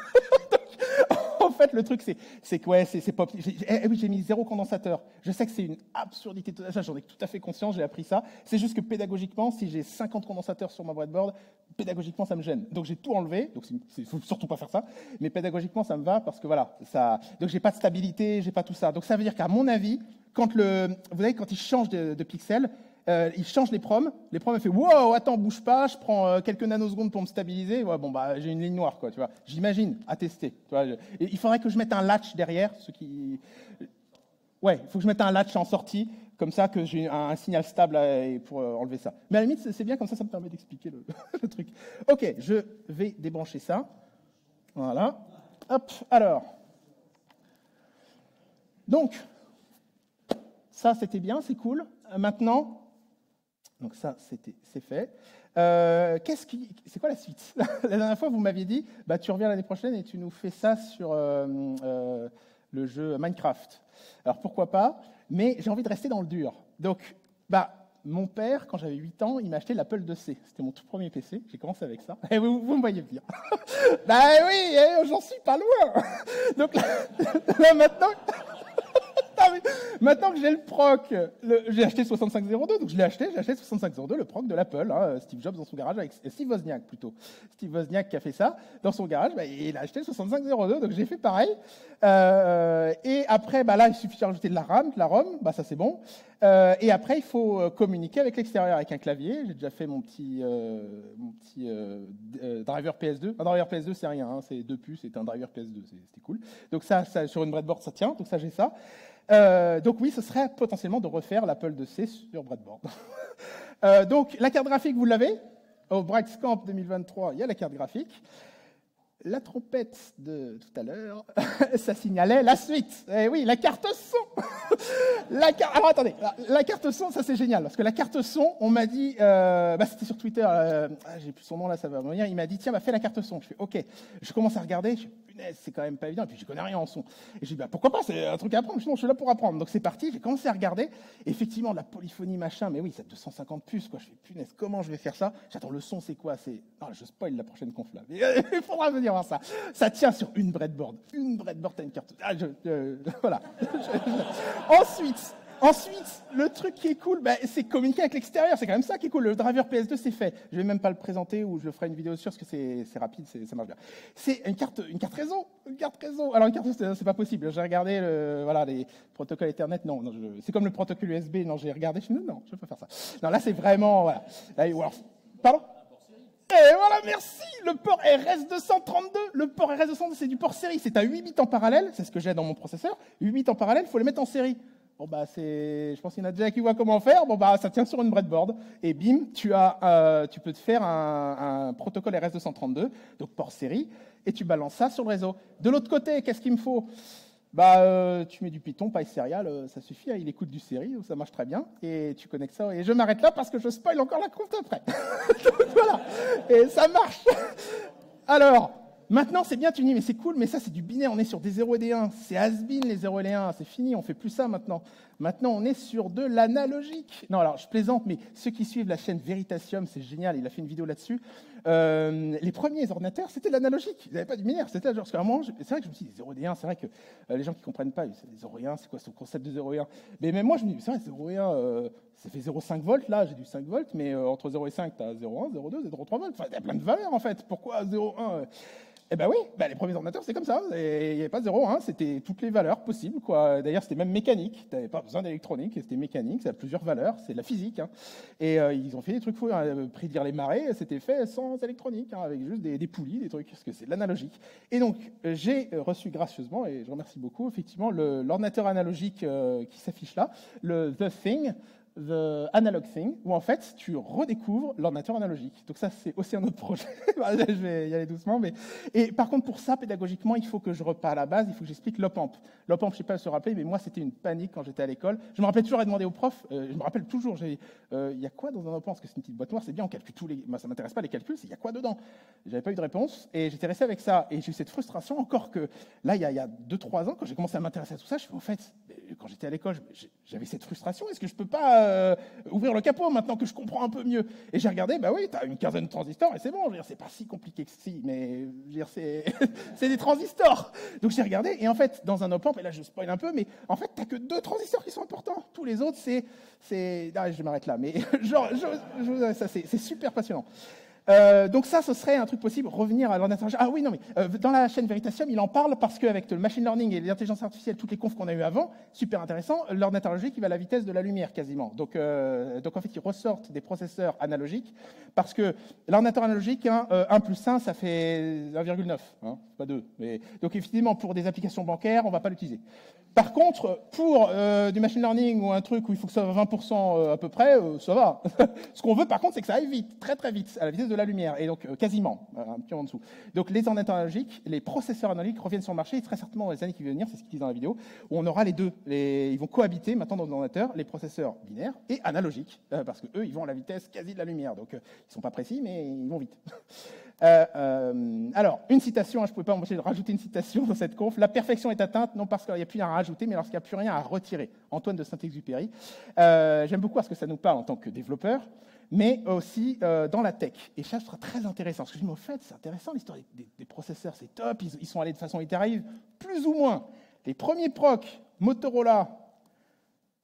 En fait, le truc, c'est que ouais, c'est pas. Oui, j'ai mis 0 condensateur. Je sais que c'est une absurdité. Ça, j'en ai tout à fait conscience. J'ai appris ça. C'est juste que pédagogiquement, si j'ai 50 condensateurs sur ma breadboard, pédagogiquement, ça me gêne. Donc j'ai tout enlevé. Donc il faut surtout pas faire ça. Mais pédagogiquement, ça me va parce que voilà, ça. Donc j'ai pas de stabilité, j'ai pas tout ça. Donc ça veut dire qu'à mon avis, vous savez, quand il change de pixels. Il change les proms. Les proms, elle fait wow, attends, bouge pas, je prends quelques nanosecondes pour me stabiliser. Ouais, bon, bah, j'ai une ligne noire, quoi, tu vois. J'imagine, à tester. Tu vois, et il faudrait que je mette un latch derrière, ouais, il faut que je mette un latch en sortie, comme ça que j'ai un signal stable pour enlever ça. Mais à la limite, c'est bien, comme ça me permet d'expliquer le truc. Ok, je vais débrancher ça. Voilà. Hop, alors. Donc, ça, c'était bien, c'est cool. Maintenant. Donc ça, c'est fait. C'est quoi la suite? La dernière fois, vous m'aviez dit, bah, tu reviens l'année prochaine et tu nous fais ça sur le jeu Minecraft. Alors pourquoi pas? Mais j'ai envie de rester dans le dur. Donc, mon père, quand j'avais 8 ans, il m'a acheté l'Apple IIc. C'était mon tout premier PC. J'ai commencé avec ça. Et vous me voyez bien. Bah oui, j'en suis pas loin. Donc là maintenant... Maintenant que j'ai le proc, j'ai acheté 6502, donc j'ai acheté 6502, le proc de l'Apple, hein, Steve Jobs dans son garage, avec Steve Wozniak plutôt. Steve Wozniak qui a fait ça dans son garage, il a acheté le 6502, donc j'ai fait pareil. Et après, là, il suffit de rajouter de la RAM, de la ROM, ça c'est bon. Et après, il faut communiquer avec l'extérieur, avec un clavier. J'ai déjà fait mon petit driver PS2. Un driver PS2, c'est rien, hein, c'est 2 puces, c'est un driver PS2, c'était cool. Donc ça, sur une breadboard, ça tient, donc ça, j'ai ça. Donc oui, ce serait potentiellement de refaire l'Apple IIc sur breadboard. Donc la carte graphique, vous l'avez. Au BrightScamp 2023, il y a la carte graphique. La trompette de tout à l'heure, ça signalait la suite. Eh oui, la carte son. Alors attendez, la carte son, ça c'est génial, parce que la carte son, on m'a dit, c'était sur Twitter, j'ai plus son nom là, ça va venir. Il m'a dit tiens, fais la carte son. Je fais ok. Je commence à regarder, je fais punaise, c'est quand même pas évident. Et puis je connais rien en son. Et je dis pourquoi pas, c'est un truc à apprendre. Sinon je suis là pour apprendre. Donc c'est parti. J'ai commencé à regarder. Effectivement, la polyphonie machin, mais oui, c'est 250 puces quoi. Je fais punaise, comment je vais faire ça? J'attends le son, c'est quoi? Non, je spoil la prochaine conf là. Mais il faudra venir voir ça. Ça tient sur une breadboard. Une breadboard, t'as une carte. Voilà. Ensuite, le truc qui est cool, c'est communiquer avec l'extérieur. C'est quand même ça qui est cool. Le driver PS2, c'est fait. Je vais même pas le présenter ou je ferai une vidéo dessus parce que c'est rapide, ça marche bien. C'est une carte réseau. Une carte réseau. Alors, une carte réseau, c'est pas possible. J'ai regardé les protocoles Ethernet. Non, c'est comme le protocole USB. Non, j'ai regardé. Je me dis, non, je peux pas faire ça. Non, là, c'est vraiment, voilà. Là, pardon? Et voilà, merci. Le port RS232. Le port RS232, c'est du port série. C'est à 8 bits en parallèle. C'est ce que j'ai dans mon processeur. 8 bits en parallèle, il faut les mettre en série. Bon, je pense qu'il y en a déjà qui voient comment faire. Bon, ça tient sur une breadboard. Et bim, tu peux te faire un protocole RS232, donc port série, et tu balances ça sur le réseau. De l'autre côté, qu'est-ce qu'il me faut? Tu mets du Python, PySerial, ça suffit, il écoute du série, ça marche très bien, et tu connectes ça. Et je m'arrête là parce que je spoil encore la conf après. Donc voilà, et ça marche. Alors, maintenant, c'est bien, tu dis, mais c'est cool, mais ça, c'est du binaire, on est sur des 0 et des 1. C'est has-been, les 0 et les 1, c'est fini, on fait plus ça maintenant. Maintenant, on est sur de l'analogique. Non, alors, je plaisante, mais ceux qui suivent la chaîne Veritasium, c'est génial, il a fait une vidéo là-dessus. Les premiers ordinateurs, c'était de l'analogique, ils n'avaient pas du binaire. C'était genre, parce qu'à un moment, c'est vrai que je me suis dit, 0 et des 1, c'est vrai que les gens qui ne comprennent pas, c'est des 0 et 1, c'est quoi ce concept de 0 et 1? Mais même moi, je me dis, c'est vrai, 0 et 1, ça fait 0,5 volts, là, j'ai du 5 volts, mais entre 0 et 5, tu as 0,1, 0,2, 0,3 volts. Enfin, il y a plein de valeurs, en fait. Pourquoi 0,1 Eh ben oui, les premiers ordinateurs, c'est comme ça. Il n'y avait pas 0,1, c'était toutes les valeurs possibles, quoi. D'ailleurs, c'était même mécanique. Tu n'avais pas besoin d'électronique, c'était mécanique, ça a plusieurs valeurs, c'est de la physique. Hein. Et ils ont fait des trucs fous, hein. Prédire les marées, c'était fait sans électronique, hein, avec juste des poulies, des trucs, parce que c'est de l'analogique. Et donc, j'ai reçu gracieusement, et je remercie beaucoup, effectivement, l'ordinateur analogique qui s'affiche là, le The Thing, The Analog Thing, où en fait, tu redécouvres l'ordinateur analogique. Donc ça, c'est aussi un autre projet. Je vais y aller doucement. Et par contre, pour ça, pédagogiquement, il faut que je repars à la base, il faut que j'explique l'op-amp. L'op-amp, je ne sais pas se rappeler, mais moi, c'était une panique quand j'étais à l'école. Je me rappelais toujours à demander au prof, je me rappelle toujours, il y a quoi dans un op-amp? Parce que c'est une petite boîte noire, c'est bien, on calcule tous les... Moi, ça ne m'intéresse pas les calculs, c'est il y a quoi dedans? J'avais pas eu de réponse, et j'étais resté avec ça. Et j'ai eu cette frustration, encore que là, il y a 2-3 ans, quand j'ai commencé à m'intéresser à tout ça, je me suis dit, en fait, quand j'étais à l'école, j'avais cette frustration, est-ce que je peux pas ouvrir le capot maintenant que je comprends un peu mieux? Et j'ai regardé, oui, tu as une quinzaine de transistors et c'est bon, je veux dire, c'est pas si compliqué que si, mais je veux dire, c'est des transistors. Donc j'ai regardé, et en fait, dans un op-amp, et là je spoil un peu, mais en fait, tu n'as que 2 transistors qui sont importants. Tous les autres, ah, je m'arrête là, mais genre, ça, c'est super passionnant. Donc ça, ce serait un truc possible, revenir à l'ordinateur. Ah oui, non, mais dans la chaîne Veritasium, il en parle parce qu'avec le machine learning et l'intelligence artificielle, toutes les confs qu'on a eu avant, super intéressant, l'ordinateur analogique, il va à la vitesse de la lumière quasiment. Donc en fait, ils ressortent des processeurs analogiques parce que l'ordinateur analogique, 1 plus 1, ça fait 1,9, hein, pas 2. Mais, donc effectivement, pour des applications bancaires, on ne va pas l'utiliser. Par contre, pour du machine learning ou un truc où il faut que ça va 20% à peu près, ça va. Ce qu'on veut, par contre, c'est que ça aille vite, très très vite, à la vitesse de la lumière, et donc quasiment, un petit peu en dessous. Donc les ordinateurs analogiques, les processeurs analogiques reviennent sur le marché, et très certainement dans les années qui viennent venir, c'est ce qu'ils disent dans la vidéo, où on aura les deux. Ils vont cohabiter maintenant dans l'ordinateur, les processeurs binaires et analogiques, parce que eux, ils vont à la vitesse quasi de la lumière. Donc ils sont pas précis, mais ils vont vite. Alors, une citation, je ne pouvais pas m'empêcher de rajouter une citation dans cette conf. La perfection est atteinte, non parce qu'il n'y a plus rien à rajouter, mais lorsqu'il n'y a plus rien à retirer. Antoine de Saint-Exupéry. J'aime beaucoup ce que ça nous parle en tant que développeur, mais aussi dans la tech. Et ça sera très intéressant. Parce que je me dis, au fait, c'est intéressant, l'histoire des processeurs, c'est top, ils sont allés de façon itérative, plus ou moins. Les premiers procs, Motorola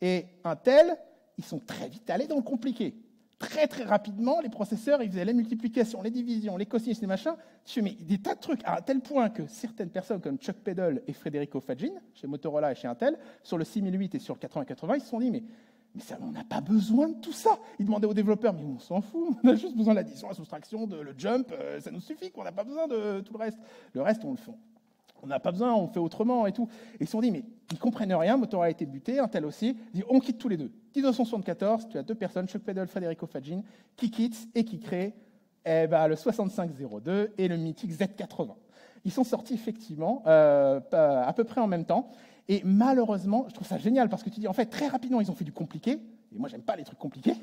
et Intel, ils sont très vite allés dans le compliqué. Très très rapidement, les processeurs, ils faisaient les multiplications, les divisions, les cosinus, les machins. Je mets des tas de trucs à tel point que certaines personnes comme Chuck Peddle et Federico Faggin, chez Motorola et chez Intel, sur le 6008 et sur le 8080, ils se sont dit, mais ça, on n'a pas besoin de tout ça. Ils demandaient aux développeurs, mais on s'en fout, on a juste besoin de l'addition, la soustraction, le jump, ça nous suffit, qu'on n'a pas besoin de tout le reste. Le reste, on le fait. On n'a pas besoin, on fait autrement et tout. Et ils se sont dit, mais ils ne comprennent rien, Motorola a été buté, Intel aussi. Ils disent, on quitte tous les deux. 1974, tu as 2 personnes, Chuck Peddle, Federico Faggin, qui quittent et qui créent le 6502 et le mythique Z80. Ils sont sortis effectivement à peu près en même temps. Et malheureusement, je trouve ça génial parce que tu dis, en fait, très rapidement, ils ont fait du compliqué. Et moi, j'aime pas les trucs compliqués.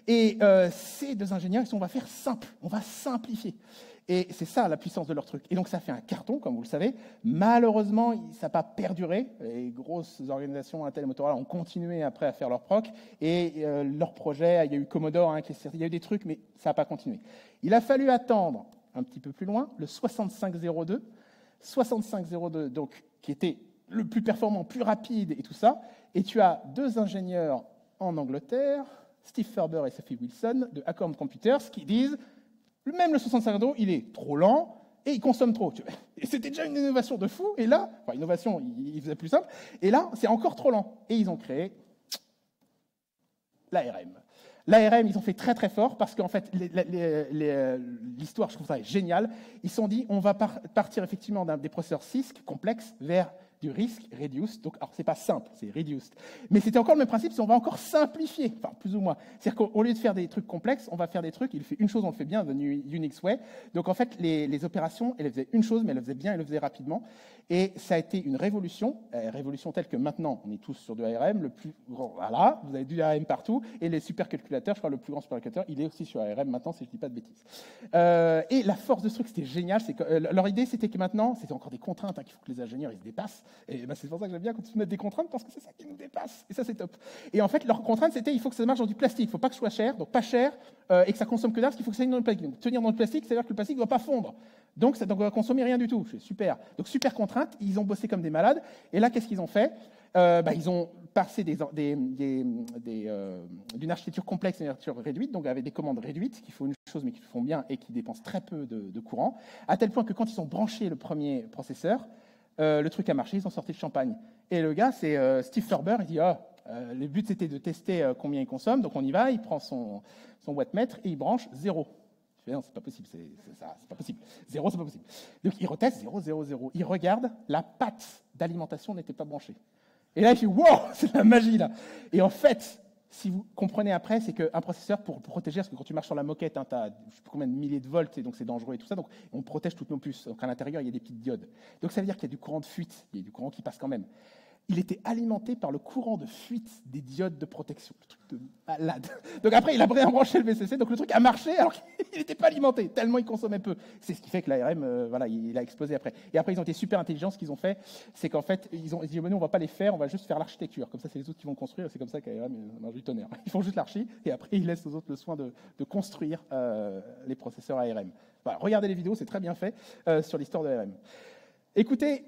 Et ces 2 ingénieurs, ils sont, on va faire simple, on va simplifier. Et c'est ça la puissance de leur truc. Et donc ça fait un carton, comme vous le savez. Malheureusement, ça n'a pas perduré. Les grosses organisations Intel et Motorola ont continué après à faire leur proc. Et leur projet, il y a eu Commodore, il y a eu des trucs, mais ça n'a pas continué. Il a fallu attendre un petit peu plus loin, le 6502. 6502, donc, qui était le plus performant, plus rapide et tout ça. Et tu as deux ingénieurs en Angleterre, Steve Ferber et Sophie Wilson, de Acorn Computers, qui disent même le 65 euros, il est trop lent et il consomme trop. Et c'était déjà une innovation de fou. Et là, enfin, innovation, il faisait plus simple. Et là, c'est encore trop lent. Et ils ont créé l'ARM. L'ARM, ils ont fait très très fort parce qu'en fait, l'histoire, je trouve ça génial. Ils se sont dit, on va partir effectivement des processeurs CISC complexes vers du RISC reduced. Donc, alors c'est pas simple, c'est reduced. Mais c'était encore le même principe, si on va encore simplifier, enfin plus ou moins. C'est-à-dire qu'au lieu de faire des trucs complexes, on va faire des trucs. Il fait une chose, on le fait bien, the Unix way. Donc en fait, les opérations, elles faisaient une chose, mais elles le faisaient bien, elles le faisaient rapidement. Et ça a été une révolution telle que maintenant, on est tous sur du ARM. Le plus grand, voilà, vous avez du ARM partout. Et les supercalculateurs, je crois le plus grand supercalculateur, il est aussi sur ARM maintenant, si je dis pas de bêtises. Et la force de ce truc, c'était génial. C'est que leur idée, c'était que maintenant, c'était encore des contraintes qu'il faut que les ingénieurs ils se dépassent. Et ben, c'est pour ça que j'aime bien quand tu mets des contraintes, parce que c'est ça qui nous dépasse. Et ça, c'est top. Et en fait, leur contrainte, c'était il faut que ça marche dans du plastique. Il ne faut pas que ce soit cher, donc pas cher, et que ça consomme que dalle, parce qu'il faut que ça aille dans le plastique. Donc, tenir dans le plastique, c'est-à-dire que le plastique ne doit pas fondre. Donc, ça ne doit consommer rien du tout. C'est super. Donc, super contrainte. Ils ont bossé comme des malades. Et là, qu'est-ce qu'ils ont fait? Ils ont passé d'une architecture complexe à une architecture réduite, donc avec des commandes réduites, qui font une chose, mais qui le font bien et qui dépensent très peu de courant, à tel point que quand ils ont branché le premier processeur, le truc a marché, ils ont sorti le champagne. Et le gars, c'est Steve Ferber, il dit le but c'était de tester combien il consomme, donc on y va, il prend son wattmètre et il branche 0. Je fais, non, c'est pas possible, c'est pas possible. 0, c'est pas possible. Donc il reteste 0, 0, 0. Il regarde, la patte d'alimentation n'était pas branchée. Et là, il fait wow, c'est de la magie là. Et en fait, si vous comprenez après, c'est qu'un processeur, pour protéger, parce que quand tu marches sur la moquette, tu as je sais pas combien de milliers de volts, et donc c'est dangereux et tout ça, donc on protège toutes nos puces. Donc à l'intérieur, il y a des petites diodes. Donc ça veut dire qu'il y a du courant de fuite, il y a du courant qui passe quand même. Il était alimenté par le courant de fuite des diodes de protection. Le truc de malade. Donc après, il a branché le VCC, donc le truc a marché alors qu'il n'était pas alimenté, tellement il consommait peu. C'est ce qui fait que l'ARM, il a explosé après. Et après, ils ont été super intelligents. Ce qu'ils ont fait, c'est qu'en fait, ils ont dit, nous, on va pas les faire, on va juste faire l'architecture. Comme ça, c'est les autres qui vont construire. C'est comme ça qu'ARM marche du tonnerre. Ils font juste l'archi, et après, ils laissent aux autres le soin de construire les processeurs ARM. Voilà, regardez les vidéos, c'est très bien fait sur l'histoire de l'ARM. Écoutez,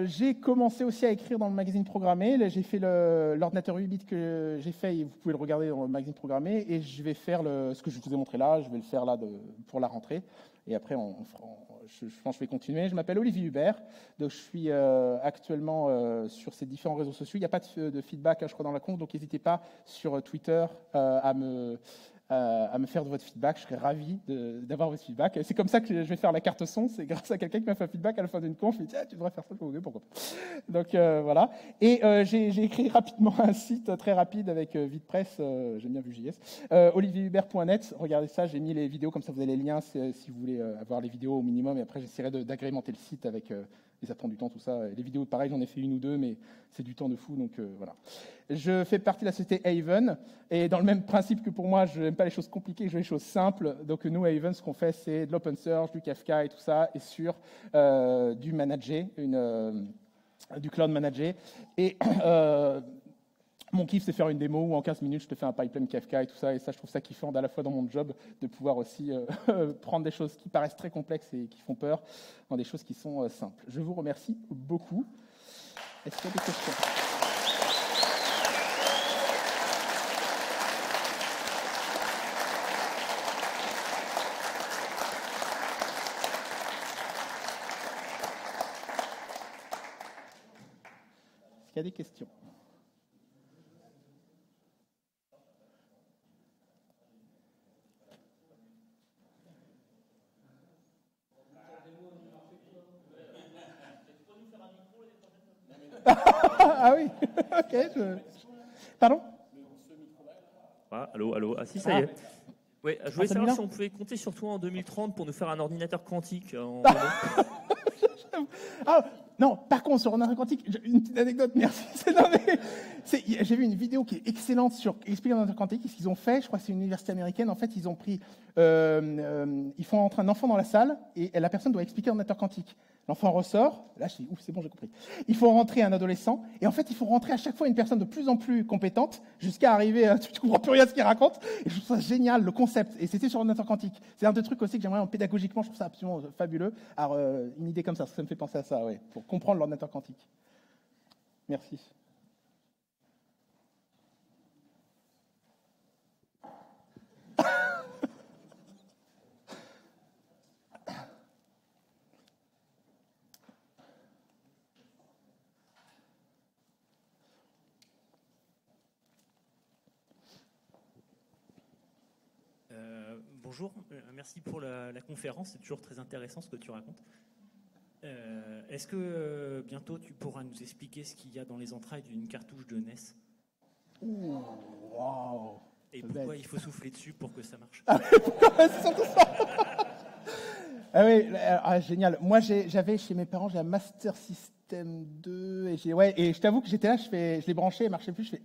j'ai commencé aussi à écrire dans le magazine programmé. Là, j'ai fait l'ordinateur 8 bits que j'ai fait, et vous pouvez le regarder dans le magazine programmé, et je vais faire ce que je vous ai montré là, je vais le faire là pour la rentrée. Et après, je pense que je vais continuer. Je m'appelle Olivier Hubert, donc je suis actuellement sur ces différents réseaux sociaux. Il n'y a pas de feedback, je crois, dans la conf, donc n'hésitez pas sur Twitter à me faire de votre feedback. Je serais ravi d'avoir votre feedback. C'est comme ça que je vais faire la carte son. C'est grâce à quelqu'un qui m'a fait un feedback à la fin d'une conf. Il dit tu devrais faire ça. Pourquoi pas. Donc voilà. Et j'ai écrit rapidement un site très rapide avec VitePress. J'aime bien Vue.js. olivierhubert.net. Regardez ça. J'ai mis les vidéos comme ça. Vous avez les liens si vous voulez avoir les vidéos au minimum. Et après, j'essaierai d'agrémenter le site avec. Et ça prend du temps, tout ça. Les vidéos, pareil, j'en ai fait une ou deux, mais c'est du temps de fou, donc voilà. Je fais partie de la société Haven, et dans le même principe que pour moi, je n'aime pas les choses compliquées, je veux les choses simples. Donc nous, Haven, ce qu'on fait, c'est de l'open source, du Kafka et tout ça, et sur du manager, du cloud manager. Et mon kiff, c'est faire une démo où en 15 minutes, je te fais un pipeline Kafka et tout ça. Et ça, je trouve ça kiffant à la fois dans mon job de pouvoir aussi prendre des choses qui paraissent très complexes et qui font peur dans des choses qui sont simples. Je vous remercie beaucoup. Est-ce qu'il y a des questions ? Est-ce qu'il y a des questions ? Ah oui, ok. Pardon? Ah, allô. Ah si, ça y est. Ouais, je voulais savoir si on pouvait compter sur toi en 2030 pour nous faire un ordinateur quantique. Ah, non, par contre, sur ordinateur quantique, une petite anecdote, merci. J'ai vu une vidéo qui est excellente sur expliquer l'ordinateur quantique. Ce qu'ils ont fait, je crois que c'est une université américaine, en fait, ils ont pris, ils font entrer un enfant dans la salle et la personne doit expliquer l'ordinateur quantique. L'enfant ressort, là je dis ouf, c'est bon, j'ai compris. Il faut rentrer un adolescent, et en fait il faut rentrer à chaque fois une personne de plus en plus compétente, jusqu'à arriver à, tu ne comprends plus rien à ce qu'il raconte, et je trouve ça génial, le concept, et c'était sur l'ordinateur quantique. C'est un des trucs aussi que j'aimerais, pédagogiquement, je trouve ça absolument fabuleux. Alors, une idée comme ça me fait penser à ça, ouais, pour comprendre l'ordinateur quantique. Merci. Bonjour, merci pour la conférence, c'est toujours très intéressant ce que tu racontes. Est-ce que bientôt tu pourras nous expliquer ce qu'il y a dans les entrailles d'une cartouche de NES? Wow. Et pourquoi il faut souffler dessus pour que ça marche? Ah oui, génial. Moi, j'avais chez mes parents, j'ai un Master System 2 et et je t'avoue que j'étais là, je l'ai branché, il marchait plus, je fais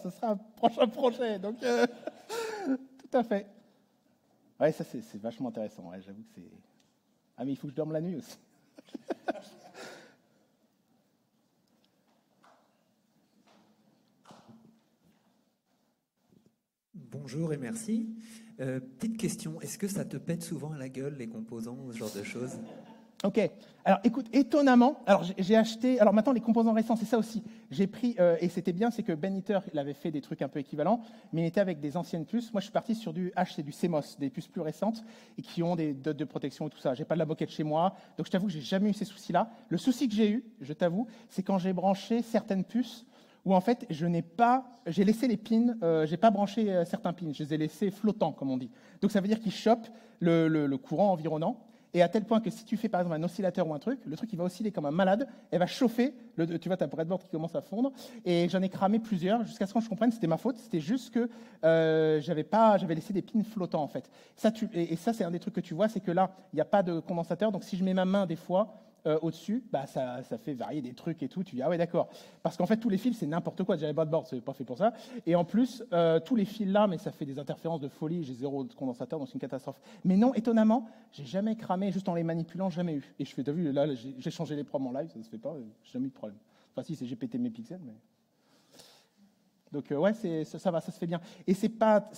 ce sera un prochain projet. Donc tout à fait. Ouais, ça c'est vachement intéressant. Ouais, j'avoue que c'est. Ah mais il faut que je dorme la nuit aussi. Bonjour et merci. Petite question, est-ce que ça te pète souvent à la gueule, les composants, ce genre de choses? Ok. Alors, écoute, étonnamment, alors j'ai acheté, alors maintenant les composants récents, c'est ça aussi. J'ai pris, et c'était bien, c'est que Ben Eater, il avait fait des trucs un peu équivalents, mais il était avec des anciennes puces. Moi, je suis parti sur du H, c'est du CMOS, des puces plus récentes et qui ont des dots de protection et tout ça. J'ai pas de la moquette chez moi, donc je t'avoue que j'ai jamais eu ces soucis-là. Le souci que j'ai eu, je t'avoue, c'est quand j'ai branché certaines puces où en fait, j'ai laissé les pins, j'ai pas branché certains pins, je les ai laissés flottants, comme on dit. Donc ça veut dire qu'ils chopent le courant environnant. Et à tel point que si tu fais par exemple un oscillateur ou un truc, le truc il va osciller comme un malade, elle va chauffer, tu vois ta breadboard qui commence à fondre, et j'en ai cramé plusieurs jusqu'à ce que je comprenne que c'était ma faute, c'était juste que j'avais laissé des pins flottants en fait. Ça, ça c'est un des trucs que tu vois, c'est que là, il n'y a pas de condensateur, donc si je mets ma main des fois au-dessus, ça fait varier des trucs et tout, tu dis ah ouais d'accord, parce qu'en fait tous les fils c'est n'importe quoi, déjà les breadboards c'est pas fait pour ça, et en plus tous les fils là, mais ça fait des interférences de folie, j'ai zéro condensateur donc c'est une catastrophe. Mais non, étonnamment, j'ai jamais cramé juste en les manipulant, jamais eu. Et je fais, t'as vu, là j'ai changé les probes en live, ça se fait pas, j'ai jamais eu de problème. Enfin si, c'est j'ai pété mes pixels, mais... Donc ouais, ça va, ça se fait bien. Et c'est pas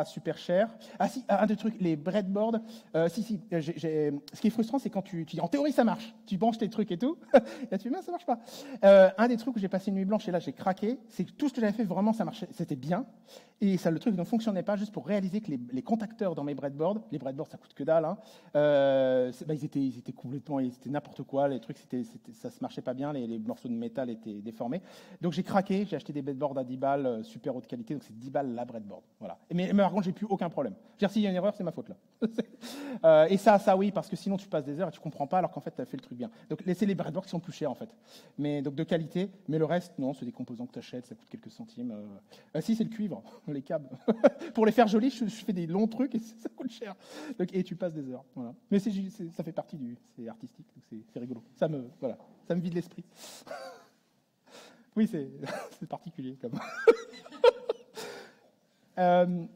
super cher. Ah si, un des trucs, les breadboards. Ce qui est frustrant, c'est quand tu dis en théorie ça marche, tu branches tes trucs et tout, et tu dis mais ça marche pas. Un des trucs où j'ai passé une nuit blanche et là j'ai craqué, c'est que tout ce que j'avais fait vraiment ça marchait, c'était bien. Et ça, le truc ne fonctionnait pas, juste pour réaliser que les contacteurs dans mes breadboards, les breadboards ça coûte que dalle, hein, ils étaient complètement, c'était n'importe quoi, les trucs ça se marchait pas bien, les morceaux de métal étaient déformés. Donc j'ai craqué, j'ai acheté des breadboards à 10 balles. Super haute qualité, donc c'est 10 balles la breadboard. Voilà. Mais par contre, j'ai plus aucun problème. S'il y a une erreur, c'est ma faute là. Et ça oui, parce que sinon tu passes des heures et tu comprends pas, alors qu'en fait tu as fait le truc bien. Donc laissez les breadboards qui sont plus chers en fait. Mais donc de qualité, mais le reste, non, c'est des composants que tu achètes, ça coûte quelques centimes. Si, c'est le cuivre, les câbles. Pour les faire jolis, je fais des longs trucs et ça coûte cher. Donc, et tu passes des heures. Voilà. Mais ça fait partie c'est artistique, donc c'est rigolo. Ça me vide l'esprit. Oui, c'est particulier comme.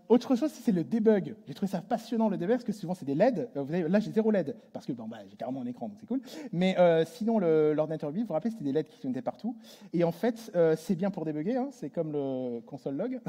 Autre chose, c'est le debug. J'ai trouvé ça passionnant le debug parce que souvent c'est des LED. Là, j'ai 0 LED parce que j'ai carrément un écran, donc c'est cool. Mais sinon, l'ordinateur mobile, vous vous rappelez, c'était des LED qui étaient partout. Et en fait, c'est bien pour débugger, hein, c'est comme le console log.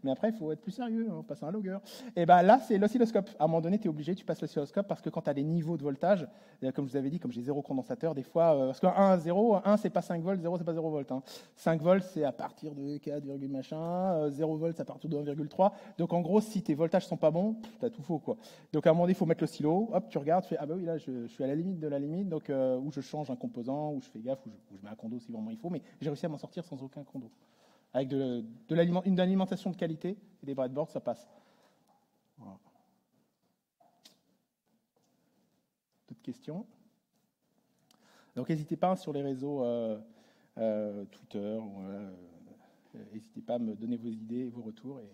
Mais après, il faut être plus sérieux, hein, passer un logger. Et là, c'est l'oscilloscope. À un moment donné, tu es obligé, tu passes l'oscilloscope parce que quand tu as des niveaux de voltage, comme je vous avais dit, comme j'ai 0 condensateur, des fois, parce que 1, 0, 1 c'est pas 5 volts, 0 c'est pas 0 volts. Hein. 5 volts c'est à partir de 4, machin, 0 volts c'est à partir de 1,3. Donc en gros, si tes voltages sont pas bons, t'as tout faux quoi. Donc à un moment donné, il faut mettre le stylo, hop, tu regardes, tu fais ah bah oui là je suis à la limite de la limite, donc où je change un composant, où je fais gaffe, où je mets un condo si vraiment il faut, mais j'ai réussi à m'en sortir sans aucun condo. Avec une alimentation de qualité et des breadboards, ça passe. Voilà. D'autres questions? Donc n'hésitez pas sur les réseaux Twitter, n'hésitez pas à me donner vos idées et vos retours et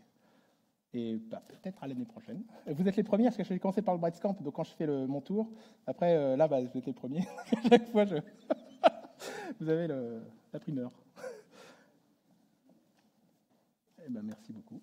peut-être à l'année prochaine. Vous êtes les premiers parce que je vais commencer par le Brightscamp, donc quand je fais mon tour, après vous êtes les premiers. À chaque fois, vous avez la primeur. Merci beaucoup.